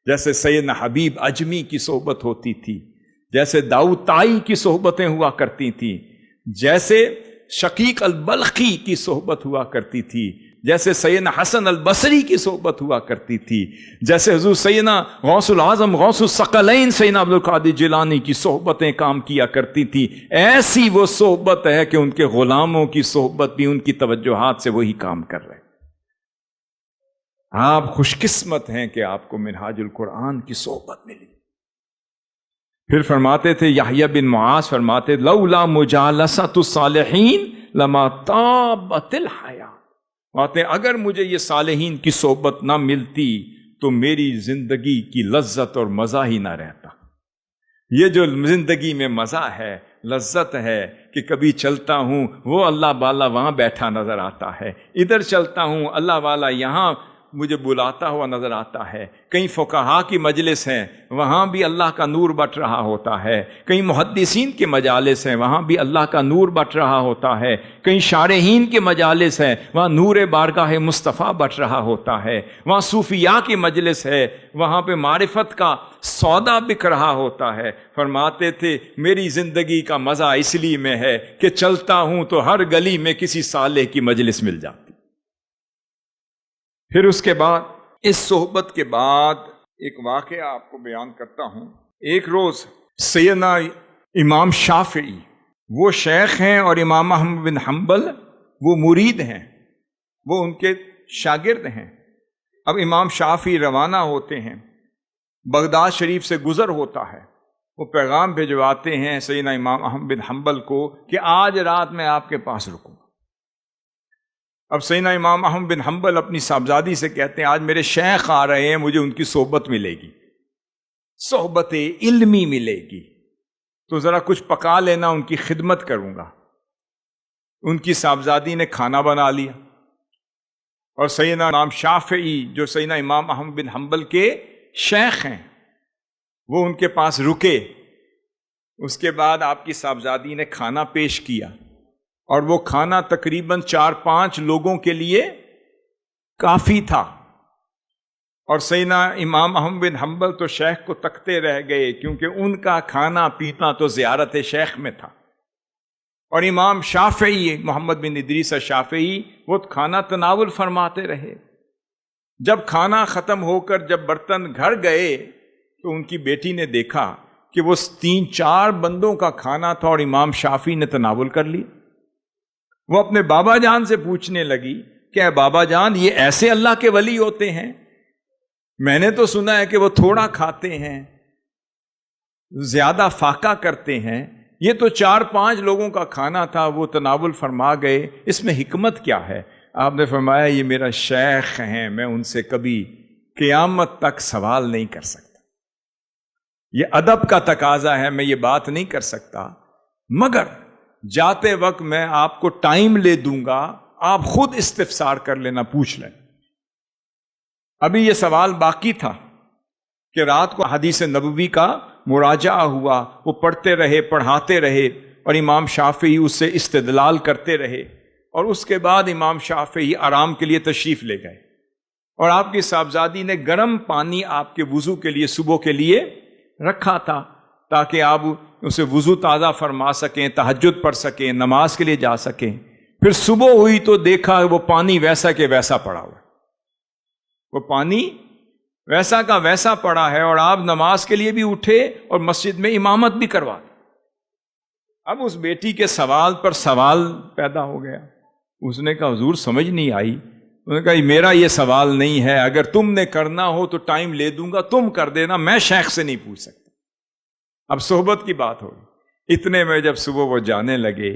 جیسے سیدنا حبیب اجمی کی صحبت ہوتی تھی، جیسے داؤد طائی کی صحبتیں ہوا کرتی تھیں، جیسے شقیق البلخی کی صحبت ہوا کرتی تھی، جیسے سیدنا حسن البصری کی صحبت ہوا کرتی تھی، جیسے حضور سیدنا غوث العظم غوث الثقلین سیدنا عبدالقادر جیلانی کی صحبتیں کام کیا کرتی تھی۔ ایسی وہ صحبت ہے کہ ان کے غلاموں کی صحبت بھی ان کی توجہات سے وہی کام کر رہے۔ آپ خوش قسمت ہیں کہ آپ کو منہاج القرآن کی صحبت ملی۔ پھر فرماتے تھے یحییٰ بن معاذ فرماتے لولا مجالسۃ الصالحین لما طابت الحیاۃ، اگر مجھے یہ صالحین کی صحبت نہ ملتی تو میری زندگی کی لذت اور مزہ ہی نہ رہتا۔ یہ جو زندگی میں مزہ ہے، لذت ہے کہ کبھی چلتا ہوں وہ اللہ والا وہاں بیٹھا نظر آتا ہے، ادھر چلتا ہوں اللہ والا یہاں مجھے بلاتا ہوا نظر آتا ہے، کہیں فقہاء کی مجلس ہیں وہاں بھی اللہ کا نور بٹ رہا ہوتا ہے، کہیں محدثین کے مجالس ہیں وہاں بھی اللہ کا نور بٹ رہا ہوتا ہے، کہیں شارحین کے مجالس ہیں وہاں نور بارگاہ مصطفیٰ بٹ رہا ہوتا ہے، وہاں صوفیاء کی مجلس ہے وہاں پہ معرفت کا سودا بک رہا ہوتا ہے۔ فرماتے تھے میری زندگی کا مزہ اس لیے میں ہے کہ چلتا ہوں تو ہر گلی میں کسی صالح کی مجلس مل جاتی۔ پھر اس کے بعد اس صحبت کے بعد ایک واقعہ آپ کو بیان کرتا ہوں۔ ایک روز سیدنا امام شافعی وہ شیخ ہیں اور امام احمد بن حنبل وہ مرید ہیں، وہ ان کے شاگرد ہیں۔ اب امام شافعی روانہ ہوتے ہیں، بغداد شریف سے گزر ہوتا ہے، وہ پیغام بھجواتے ہیں سیدنا امام احمد بن حنبل کو کہ آج رات میں آپ کے پاس رکوں گا۔ اب سیدنا امام احمد بن حنبل اپنی صاحبزادی سے کہتے ہیں آج میرے شیخ آ رہے ہیں، مجھے ان کی صحبت ملے گی، صحبت علمی ملے گی، تو ذرا کچھ پکا لینا، ان کی خدمت کروں گا۔ ان کی صاحبزادی نے کھانا بنا لیا اور سیدنا امام شافعی جو سیدنا امام احمد بن حنبل کے شیخ ہیں وہ ان کے پاس رکے۔ اس کے بعد آپ کی صاحبزادی نے کھانا پیش کیا اور وہ کھانا تقریباً 4-5 لوگوں کے لیے کافی تھا، اور سیدنا امام احمد بن حنبل تو شیخ کو تکتے رہ گئے کیونکہ ان کا کھانا پینا تو زیارت شیخ میں تھا، اور امام شافعی محمد بن ادریس شافعی وہ کھانا تناول فرماتے رہے۔ جب کھانا ختم ہو کر جب برتن گھر گئے تو ان کی بیٹی نے دیکھا کہ وہ 3-4 بندوں کا کھانا تھا اور امام شافعی نے تناول کر لی۔ وہ اپنے بابا جان سے پوچھنے لگی کہ اے بابا جان، یہ ایسے اللہ کے ولی ہوتے ہیں؟ میں نے تو سنا ہے کہ وہ تھوڑا کھاتے ہیں، زیادہ فاقہ کرتے ہیں، یہ تو 4-5 لوگوں کا کھانا تھا، وہ تناول فرما گئے، اس میں حکمت کیا ہے؟ آپ نے فرمایا یہ میرا شیخ ہیں، میں ان سے کبھی قیامت تک سوال نہیں کر سکتا، یہ ادب کا تقاضا ہے، میں یہ بات نہیں کر سکتا، مگر جاتے وقت میں آپ کو ٹائم لے دوں گا، آپ خود استفسار کر لینا، پوچھ لیں۔ ابھی یہ سوال باقی تھا کہ رات کو حدیث نبوی کا مراجعہ ہوا، وہ پڑھتے رہے، پڑھاتے رہے، اور امام شافعی اس سے استدلال کرتے رہے، اور اس کے بعد امام شافعی آرام کے لیے تشریف لے گئے، اور آپ کی صاحبزادی نے گرم پانی آپ کے وضو کے لیے صبح کے لیے رکھا تھا تاکہ آپ اسے وضو تازہ فرما سکیں، تہجد پڑھ سکیں، نماز کے لیے جا سکیں۔ پھر صبح ہوئی تو دیکھا وہ پانی ویسا کہ ویسا پڑا ہوا، وہ پانی ویسا کا ویسا پڑا ہے، اور آپ نماز کے لیے بھی اٹھے اور مسجد میں امامت بھی کروا دی۔ اب اس بیٹی کے سوال پر سوال پیدا ہو گیا، اس نے کہا حضور سمجھ نہیں آئی۔ انہوں نے کہا میرا یہ سوال نہیں ہے، اگر تم نے کرنا ہو تو ٹائم لے دوں گا، تم کر دینا، میں شیخ سے نہیں پوچھ سکتا۔ اب صحبت کی بات ہوئی، اتنے میں جب صبح وہ جانے لگے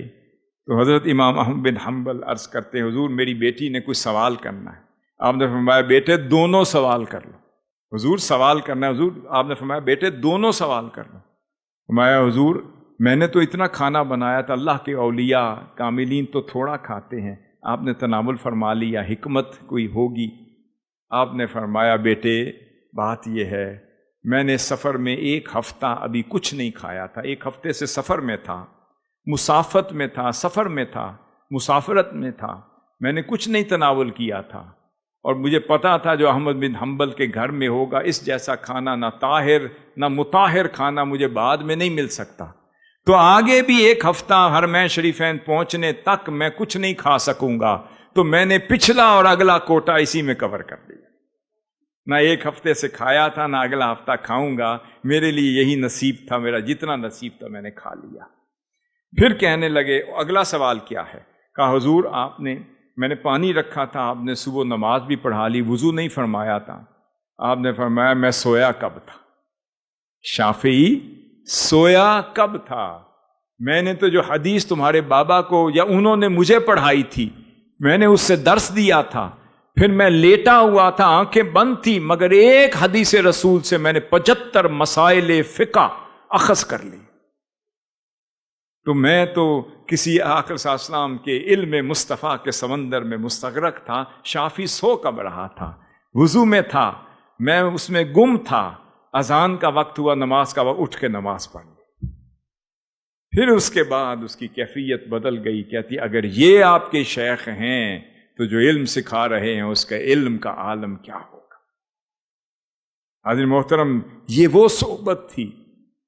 تو حضرت امام احمد بن حنبل عرض کرتے ہیں حضور میری بیٹی نے کچھ سوال کرنا ہے۔ آپ نے فرمایا بیٹے دونوں سوال کر لو۔ حضور سوال کرنا ہے حضور؟ آپ نے فرمایا بیٹے دونوں سوال کر لو۔ فرمایا حضور میں نے تو اتنا کھانا بنایا تھا، اللہ کے اولیاء کاملین تو تھوڑا کھاتے ہیں، آپ نے تناول فرما لیا، حکمت کوئی ہوگی؟ آپ نے فرمایا بیٹے بات یہ ہے میں نے سفر میں 1 ہفتہ ابھی کچھ نہیں کھایا تھا، 1 ہفتے سے سفر میں تھا، مسافت میں تھا، سفر میں تھا، مسافرت میں تھا، میں نے کچھ نہیں تناول کیا تھا، اور مجھے پتا تھا جو احمد بن حنبل کے گھر میں ہوگا اس جیسا کھانا نہ طاہر نہ مطہر کھانا مجھے بعد میں نہیں مل سکتا، تو آگے بھی 1 ہفتہ حرمین شریفین پہنچنے تک میں کچھ نہیں کھا سکوں گا، تو میں نے پچھلا اور اگلا کوٹا اسی میں کور کر دیا، نہ 1 ہفتے سے کھایا تھا نہ اگلا ہفتہ کھاؤں گا، میرے لیے یہی نصیب تھا، میرا جتنا نصیب تھا میں نے کھا لیا۔ پھر کہنے لگے اگلا سوال کیا ہے؟ کہا حضور میں نے پانی رکھا تھا، آپ نے صبح نماز بھی پڑھا لی، وضو نہیں فرمایا تھا، آپ نے فرمایا میں سویا کب تھا؟ شافعی سویا کب تھا؟ میں نے تو جو حدیث تمہارے بابا کو یا انہوں نے مجھے پڑھائی تھی میں نے اس سے درس دیا تھا، پھر میں لیٹا ہوا تھا، آنکھیں بند تھی، مگر ایک حدیث رسول سے میں نے 75 مسائل فقہ اخذ کر لی، تو میں تو کسی آخر صلی اللہ علیہ وسلم کے علم مصطفیٰ کے سمندر میں مستغرق تھا۔ شافی سو کب رہا تھا؟ وضو میں تھا، میں اس میں گم تھا، اذان کا وقت ہوا، نماز کا وقت، اٹھ کے نماز پڑھ لی۔ پھر اس کے بعد اس کی کیفیت بدل گئی، کہتی اگر یہ آپ کے شیخ ہیں تو جو علم سکھا رہے ہیں اس کا علم کا عالم کیا ہوگا۔ حاضر محترم، یہ وہ صحبت تھی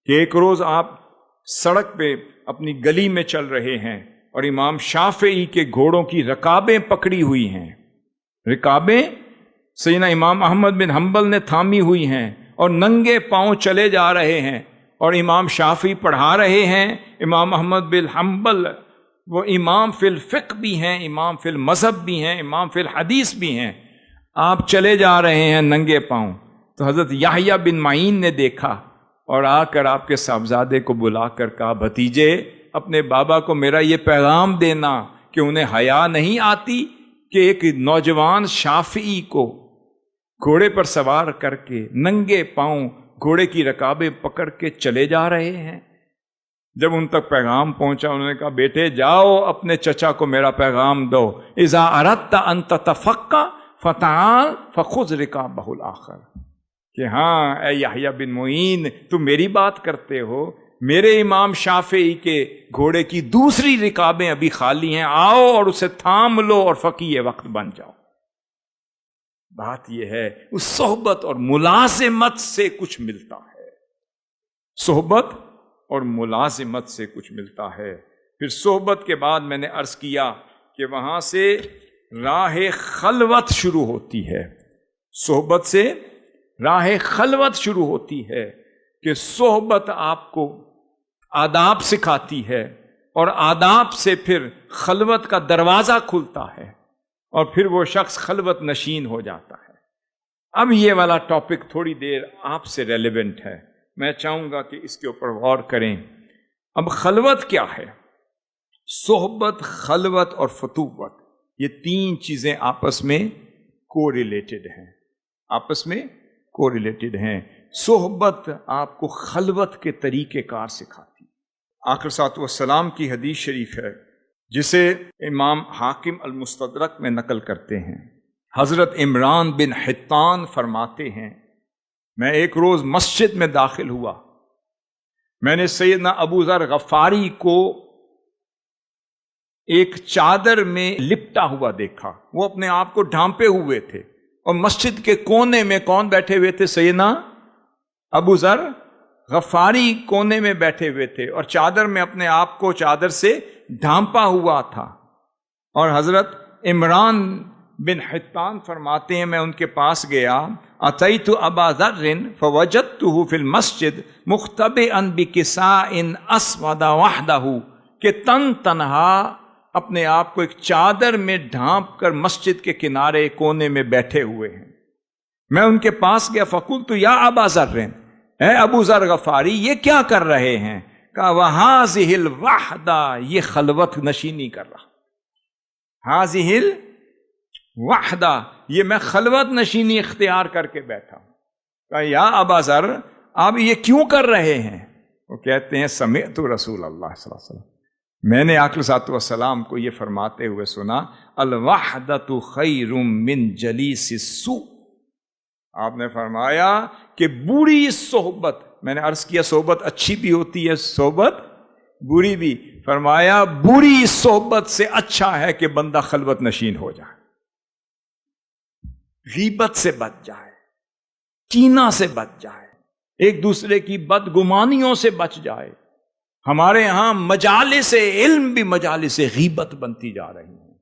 کہ ایک روز آپ سڑک پہ اپنی گلی میں چل رہے ہیں اور امام شافعی کے گھوڑوں کی رکابیں پکڑی ہوئی ہیں، رکابیں سیدنا امام احمد بن حنبل نے تھامی ہوئی ہیں اور ننگے پاؤں چلے جا رہے ہیں، اور امام شافعی پڑھا رہے ہیں۔ امام احمد بن حنبل وہ امام فی الفقہ بھی ہیں، امام فی المذہب بھی ہیں، امام فی الحدیث بھی ہیں، آپ چلے جا رہے ہیں ننگے پاؤں۔ تو حضرت یحییٰ بن معین نے دیکھا اور آ کر آپ کے صاحبزادے کو بلا کر کہا، بھتیجے اپنے بابا کو میرا یہ پیغام دینا کہ انہیں حیا نہیں آتی کہ ایک نوجوان شافعی کو گھوڑے پر سوار کر کے ننگے پاؤں گھوڑے کی رکابیں پکڑ کے چلے جا رہے ہیں۔ جب ان تک پیغام پہنچا انہوں نے کہا، بیٹے جاؤ اپنے چچا کو میرا پیغام دو، اذا اردت ان تتفقہ فتعال فخذ رکابہ الاخر، کہ ہاں اے یحییٰ بن معین تم میری بات کرتے ہو، میرے امام شافعی کے گھوڑے کی دوسری رکابیں ابھی خالی ہیں، آؤ اور اسے تھام لو اور فقیہ وقت بن جاؤ۔ بات یہ ہے اس صحبت اور ملازمت سے کچھ ملتا ہے، صحبت اور ملازمت سے کچھ ملتا ہے۔ پھر صحبت کے بعد میں نے عرض کیا کہ وہاں سے راہ خلوت شروع ہوتی ہے، صحبت سے راہ خلوت شروع ہوتی ہے کہ صحبت آپ کو آداب سکھاتی ہے، اور آداب سے پھر خلوت کا دروازہ کھلتا ہے، اور پھر وہ شخص خلوت نشین ہو جاتا ہے۔ اب یہ والا ٹاپک تھوڑی دیر آپ سے ریلیونٹ ہے، میں چاہوں گا کہ اس کے اوپر غور کریں۔ اب خلوت کیا ہے؟ صحبت، خلوت اور فتوت، یہ تین چیزیں آپس میں کو ریلیٹڈ ہیں، آپس میں کو ریلیٹڈ ہیں۔ صحبت آپ کو خلوت کے طریقہ کار سکھاتی۔ آقا صلی اللہ علیہ وسلم کی حدیث شریف ہے جسے امام حاکم المستدرک میں نقل کرتے ہیں، حضرت عمران بن حطان فرماتے ہیں، میں ایک روز مسجد میں داخل ہوا، میں نے سیدنا ابو ذر غفاری کو ایک چادر میں لپٹا ہوا دیکھا، وہ اپنے آپ کو ڈھانپے ہوئے تھے، اور مسجد کے کونے میں کون بیٹھے ہوئے تھے؟ سیدنا ابو ذر غفاری کونے میں بیٹھے ہوئے تھے، اور چادر میں اپنے آپ کو چادر سے ڈھانپا ہوا تھا۔ اور حضرت عمران بن حطان فرماتے ہیں، میں ان کے پاس گیا، اتیت ابا ذر فوجدته فی المسجد مختبئا بکساء اسود وحدہ، کہ تن تنہا اپنے آپ کو ایک چادر میں ڈھانپ کر مسجد کے کنارے کونے میں بیٹھے ہوئے ہیں۔ میں ان کے پاس گیا، فقلت یا ابا ذر، اے ابو ذر غفاری یہ کیا کر رہے ہیں؟ کہا وہذہ الوحدہ، یہ خلوت نشینی کر رہا، ہذہ الوحدہ، یہ میں خلوت نشینی اختیار کر کے بیٹھا ہوں۔ کہا یا ابا ذر آپ یہ کیوں کر رہے ہیں؟ وہ کہتے ہیں سمعت رسول اللہ صلی اللہ علیہ وسلم، میں نے آقا صلی اللہ علیہ وسلم کو یہ فرماتے ہوئے سنا، الوحدۃ خیر من جلیس السوء، آپ نے فرمایا کہ بری صحبت، میں نے عرض کیا صحبت اچھی بھی ہوتی ہے، صحبت بری بھی، فرمایا بری صحبت سے اچھا ہے کہ بندہ خلوت نشین ہو جائے، غیبت سے بچ جائے، کینہ سے بچ جائے، ایک دوسرے کی بدگمانیوں سے بچ جائے۔ ہمارے ہاں مجالس علم بھی مجالس غیبت بنتی جا رہی ہیں،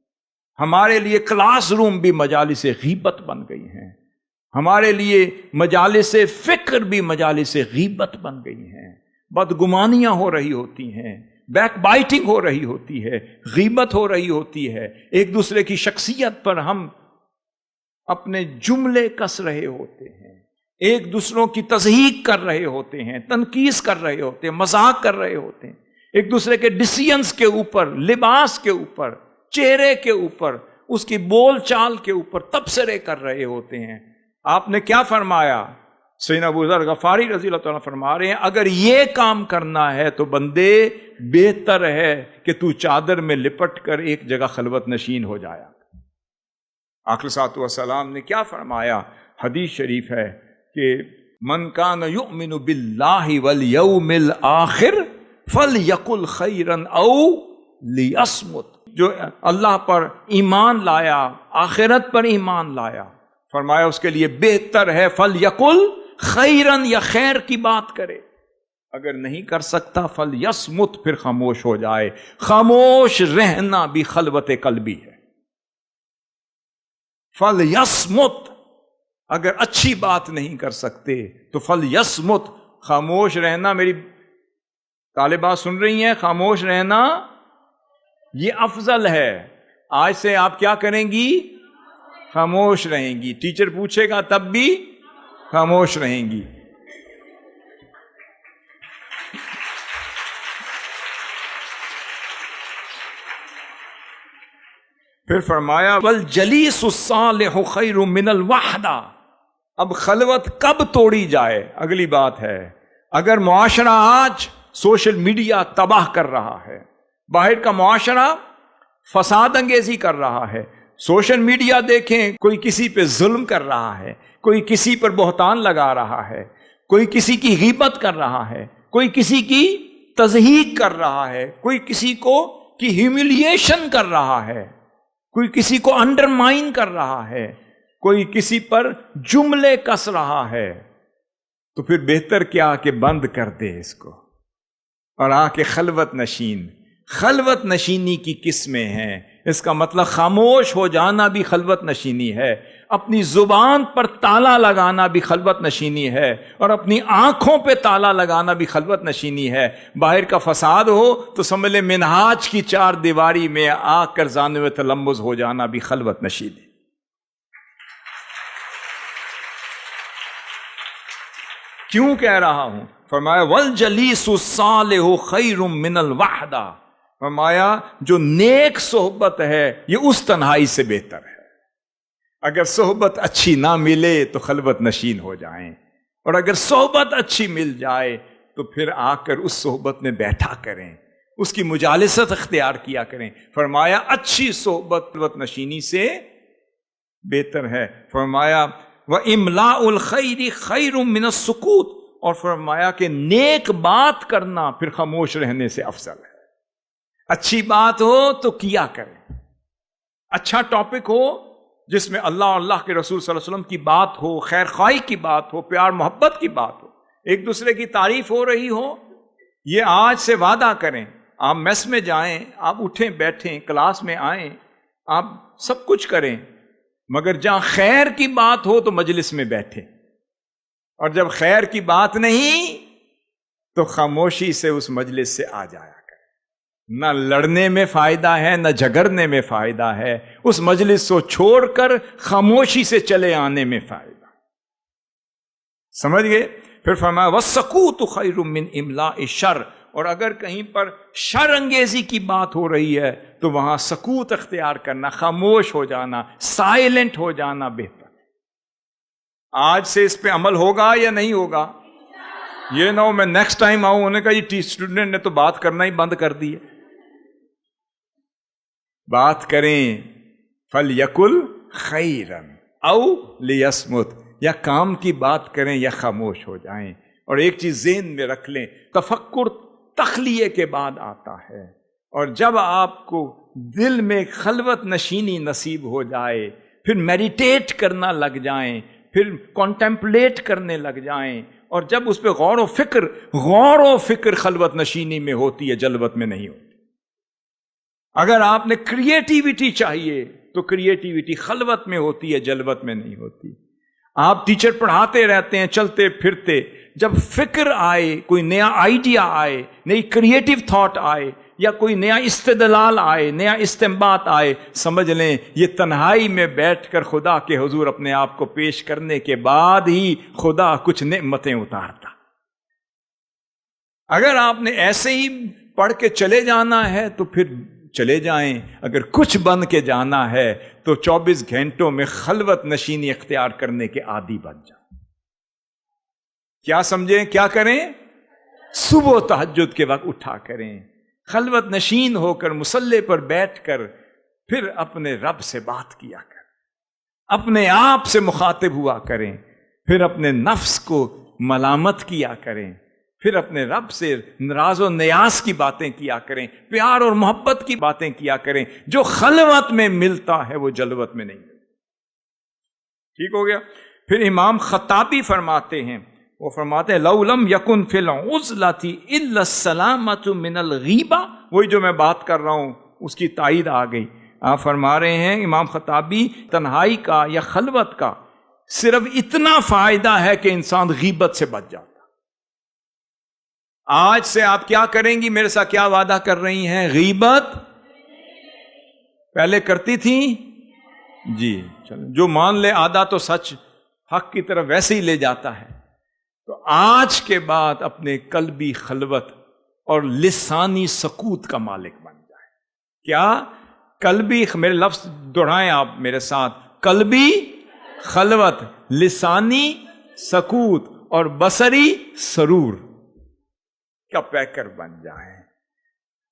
ہمارے لیے کلاس روم بھی مجالس غیبت بن گئی ہیں، ہمارے لیے مجالس فکر بھی مجالس غیبت بن گئی ہیں، بدگمانیاں ہو رہی ہوتی ہیں، بیک بائٹنگ ہو رہی ہوتی ہے، غیبت ہو رہی ہوتی ہے، ایک دوسرے کی شخصیت پر ہم اپنے جملے کس رہے ہوتے ہیں، ایک دوسروں کی تضحیق کر رہے ہوتے ہیں، تنقیص کر رہے ہوتے ہیں، مذاق کر رہے ہوتے ہیں، ایک دوسرے کے ڈیسیژنز کے اوپر، لباس کے اوپر، چہرے کے اوپر، اس کی بول چال کے اوپر تبصرے کر رہے ہوتے ہیں۔ آپ نے کیا فرمایا؟ سیدنا ابو ذر غفاری رضی اللہ تعالیٰ فرما رہے ہیں، اگر یہ کام کرنا ہے تو بندے بہتر ہے کہ تو چادر میں لپٹ کر ایک جگہ خلوت نشین ہو جایا۔ آقا صلی اللہ علیہ وسلم نے کیا فرمایا؟ حدیث شریف ہے کہ من کان یؤمن باللہ والیوم الآخر فلیقل خیرا او لیصمت، جو اللہ پر ایمان لایا، آخرت پر ایمان لایا، فرمایا اس کے لیے بہتر ہے فلیقل خیرن، یا خیر کی بات کرے، اگر نہیں کر سکتا فلیصمت، پھر خاموش ہو جائے۔ خاموش رہنا بھی خلوت قلبی ہے، فلیصمت، اگر اچھی بات نہیں کر سکتے تو فلیصمت، خاموش رہنا. میری طالبات سن رہی ہیں؟ خاموش رہنا یہ افضل ہے. آج سے آپ کیا کریں گی؟ خاموش رہیں گی. ٹیچر پوچھے گا تب بھی خاموش رہیں گی. پھر فرمایا والجلیس الصالح خیر من الوحدہ. اب خلوت کب توڑی جائے؟ اگلی بات ہے. اگر معاشرہ آج سوشل میڈیا تباہ کر رہا ہے، باہر کا معاشرہ فساد انگیزی کر رہا ہے، سوشل میڈیا دیکھیں، کوئی کسی پہ ظلم کر رہا ہے، کوئی کسی پر بہتان لگا رہا ہے، کوئی کسی کی غیبت کر رہا ہے، کوئی کسی کی تضحیق کر رہا ہے، کوئی کسی کو کی ہیوملیشن کر رہا ہے، کوئی کسی کو انڈرمائن کر رہا ہے، کوئی کسی پر جملے کس رہا ہے، تو پھر بہتر کیا کہ بند کر دے اس کو اور آ کے خلوت نشین. خلوت نشینی کی قسمیں ہیں. اس کا مطلب خاموش ہو جانا بھی خلوت نشینی ہے، اپنی زبان پر تالا لگانا بھی خلوت نشینی ہے، اور اپنی آنکھوں پہ تالا لگانا بھی خلوت نشینی ہے. باہر کا فساد ہو تو سمجھ لے منہاج کی چار دیواری میں آ کر زانو تلمذ ہو جانا بھی خلوت نشینی. کیوں کہہ رہا ہوں؟ فرمایا والجلیس الصالح خیر من الوحدہ. فرمایا جو نیک صحبت ہے یہ اس تنہائی سے بہتر ہے. اگر صحبت اچھی نہ ملے تو خلوت نشین ہو جائیں، اور اگر صحبت اچھی مل جائے تو پھر آ کر اس صحبت میں بیٹھا کریں، اس کی مجالست اختیار کیا کریں. فرمایا اچھی صحبت خلوت نشینی سے بہتر ہے. فرمایا وَإِمْلَاءُ الْخَيْرِ خَيْرٌ مِّنَ السُّكُوتِ، اور فرمایا کہ نیک بات کرنا پھر خاموش رہنے سے افضل ہے. اچھی بات ہو تو کیا کریں، اچھا ٹاپک ہو جس میں اللہ اور اللہ کے رسول صلی اللہ علیہ وسلم کی بات ہو، خیر خواہی کی بات ہو، پیار محبت کی بات ہو، ایک دوسرے کی تعریف ہو رہی ہو، یہ آج سے وعدہ کریں. آپ میس میں جائیں، آپ اٹھیں بیٹھیں، کلاس میں آئیں، آپ سب کچھ کریں، مگر جہاں خیر کی بات ہو تو مجلس میں بیٹھیں، اور جب خیر کی بات نہیں تو خاموشی سے اس مجلس سے آ جایا کریں. نہ لڑنے میں فائدہ ہے، نہ جھگڑنے میں فائدہ ہے. اس مجلس کو چھوڑ کر خاموشی سے چلے آنے میں فائدہ. سمجھ گئے؟ پھر فرمایا وَالسَّكُوتُ خَيْرٌ مِّنْ إِمْلَاءِ الشَّرِّ، اور اگر کہیں پر شر انگیزی کی بات ہو رہی ہے تو وہاں سکوت اختیار کرنا، خاموش ہو جانا، سائلنٹ ہو جانا بہتر. آج سے اس پہ عمل ہوگا یا نہیں ہوگا؟ یہ نہ ہو میں نیکسٹ ٹائم آؤں انہوں نے کہا یہ اسٹوڈنٹ نے تو بات کرنا ہی بند کر دی ہے. بات کریں فَلْيَقُلْ خَيْرًا أَوْ لِيَصْمُتْ، یا کام کی بات کریں یا خاموش ہو جائیں. اور ایک چیز ذہن میں رکھ لیں، تفکر تخلیے کے بعد آتا ہے، اور جب آپ کو دل میں خلوت نشینی نصیب ہو جائے، پھر میڈیٹیٹ کرنا لگ جائیں، پھر کانٹمپلیٹ کرنے لگ جائیں، اور جب اس پہ غور و فکر خلوت نشینی میں ہوتی ہے، جلوت میں نہیں ہوتی. اگر آپ نے کریٹیوٹی چاہیے تو کریٹیوٹی خلوت میں ہوتی ہے، جلوت میں نہیں ہوتی. آپ ٹیچر پڑھاتے رہتے ہیں چلتے پھرتے، جب فکر آئے، کوئی نیا آئیڈیا آئے، نئی کریٹیو تھاٹ آئے، یا کوئی نیا استدلال آئے، نیا استنباط آئے، سمجھ لیں یہ تنہائی میں بیٹھ کر خدا کے حضور اپنے آپ کو پیش کرنے کے بعد ہی خدا کچھ نعمتیں اتارتا. اگر آپ نے ایسے ہی پڑھ کے چلے جانا ہے تو پھر چلے جائیں، اگر کچھ بن کے جانا ہے تو 24 گھنٹوں میں خلوت نشینی اختیار کرنے کے عادی بن جائیں. کیا سمجھیں؟ کیا کریں؟ صبح تہجد کے وقت اٹھا کریں، خلوت نشین ہو کر مصلی پر بیٹھ کر پھر اپنے رب سے بات کیا کریں، اپنے آپ سے مخاطب ہوا کریں، پھر اپنے نفس کو ملامت کیا کریں، پھر اپنے رب سے ناز و نیاز کی باتیں کیا کریں، پیار اور محبت کی باتیں کیا کریں. جو خلوت میں ملتا ہے وہ جلوت میں نہیں ملتا. ٹھیک ہو گیا؟ پھر امام خطابی فرماتے ہیں، وہ فرماتے ہیں لَوْ لَمْ يَكُنْ فِي الْعُزْلَةِ إِلَّا السَّلَامَةُ مِنَ الْغِيبَةِ، وہی جو میں بات کر رہا ہوں اس کی تائید آ گئی. آپ فرما رہے ہیں امام خطابی، تنہائی کا یا خلوت کا صرف اتنا فائدہ ہے کہ انسان غیبت سے بچ جاتا۔ آج سے آپ کیا کریں گی؟ میرے ساتھ کیا وعدہ کر رہی ہیں؟ غیبت پہلے کرتی تھیں جی، چلو جو مان لے آدھا تو سچ حق کی طرف ویسے ہی لے جاتا ہے۔ تو آج کے بعد اپنے قلبی خلوت اور لسانی سکوت کا مالک بن جائے۔ کیا؟ قلبی، میرے لفظ دہرائیں آپ میرے ساتھ، قلبی خلوت، لسانی سکوت اور بصری سرور کا پیکر بن جائیں۔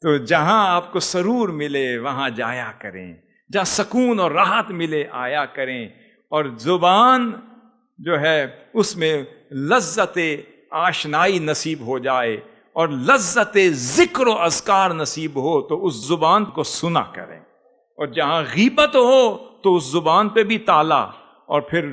تو جہاں آپ کو سرور ملے وہاں جایا کریں، جہاں سکون اور راحت ملے آیا کریں، اور زبان جو ہے اس میں لذت آشنائی نصیب ہو جائے اور لذت ذکر و اذکار نصیب ہو تو اس زبان کو سنا کریں، اور جہاں غیبت ہو تو اس زبان پہ بھی تالا، اور پھر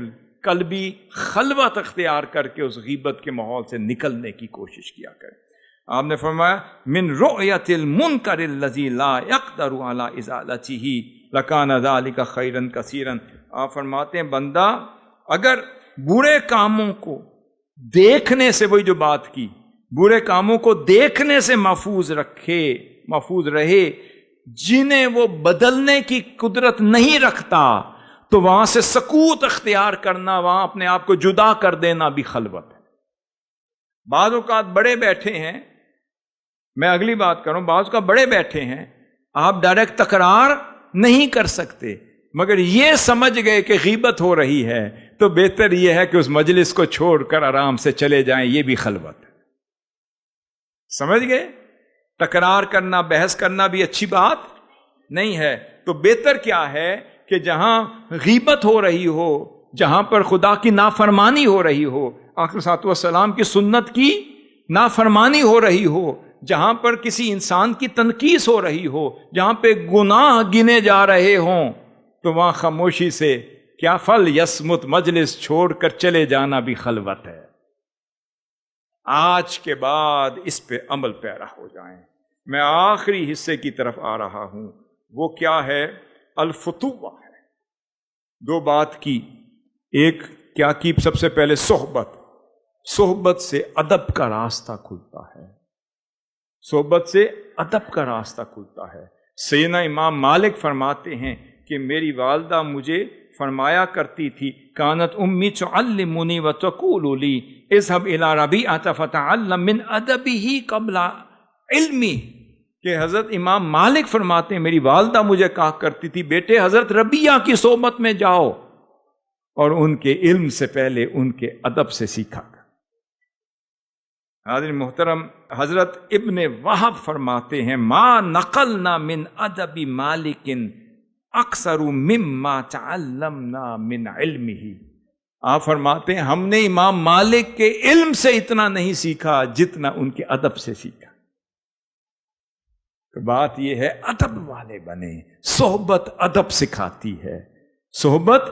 قلبی خلوت اختیار کر کے اس غیبت کے ماحول سے نکلنے کی کوشش کیا کریں۔ آپ نے فرمایا من رؤیت المنکر الذی لا یقدر علی ازالتہ لکان ذلک خیرا کثیرا۔ آپ فرماتے ہیں بندہ اگر برے کاموں کو دیکھنے سے، وہی جو بات کی، برے کاموں کو دیکھنے سے محفوظ رہے جنہیں وہ بدلنے کی قدرت نہیں رکھتا، تو وہاں سے سکوت اختیار کرنا، وہاں اپنے آپ کو جدا کر دینا بھی خلوت ہے۔ بعض اوقات بڑے بیٹھے ہیں، میں اگلی بات کروں، بعض کا بڑے بیٹھے ہیں، آپ ڈائریکٹ تکرار نہیں کر سکتے، مگر یہ سمجھ گئے کہ غیبت ہو رہی ہے تو بہتر یہ ہے کہ اس مجلس کو چھوڑ کر آرام سے چلے جائیں، یہ بھی خلوت ہے۔ سمجھ گئے؟ تکرار کرنا، بحث کرنا بھی اچھی بات نہیں ہے۔ تو بہتر کیا ہے کہ جہاں غیبت ہو رہی ہو، جہاں پر خدا کی نافرمانی ہو رہی ہو، آقا صلی اللہ علیہ وسلم کی سنت کی نافرمانی ہو رہی ہو، جہاں پر کسی انسان کی تنقیص ہو رہی ہو، جہاں پہ گناہ گنے جا رہے ہوں، تو وہاں خاموشی سے کیا فل یسمت، مجلس چھوڑ کر چلے جانا بھی خلوت ہے۔ آج کے بعد اس پہ عمل پیرا ہو جائیں۔ میں آخری حصے کی طرف آ رہا ہوں، وہ کیا ہے؟ الفتوہ ہے۔ دو بات کی، ایک کیا کی؟ سب سے پہلے صحبت سے ادب کا راستہ کھلتا ہے، صحبت سے ادب کا راستہ کھلتا ہے۔ سیدنا امام مالک فرماتے ہیں کہ میری والدہ مجھے فرمایا کرتی تھی، کانت امی تعلمنی وتقول لی اذهب الى ربیعہ فتعلم من ادبہ قبل علمی، کہ حضرت امام مالک فرماتے ہیں میری والدہ مجھے کہا کرتی تھی بیٹے حضرت ربیعہ کی صحبت میں جاؤ اور ان کے علم سے پہلے ان کے ادب سے سیکھا کر۔ حاضر محترم، حضرت ابن وہب فرماتے ہیں ما نقلنا من ادب مالک اکثر مما تعلمنا من علمہ۔ آپ فرماتے ہیں ہم نے امام مالک کے علم سے اتنا نہیں سیکھا جتنا ان کے ادب سے سیکھا۔ تو بات یہ ہے ادب والے بنے۔ صحبت ادب سکھاتی ہے، صحبت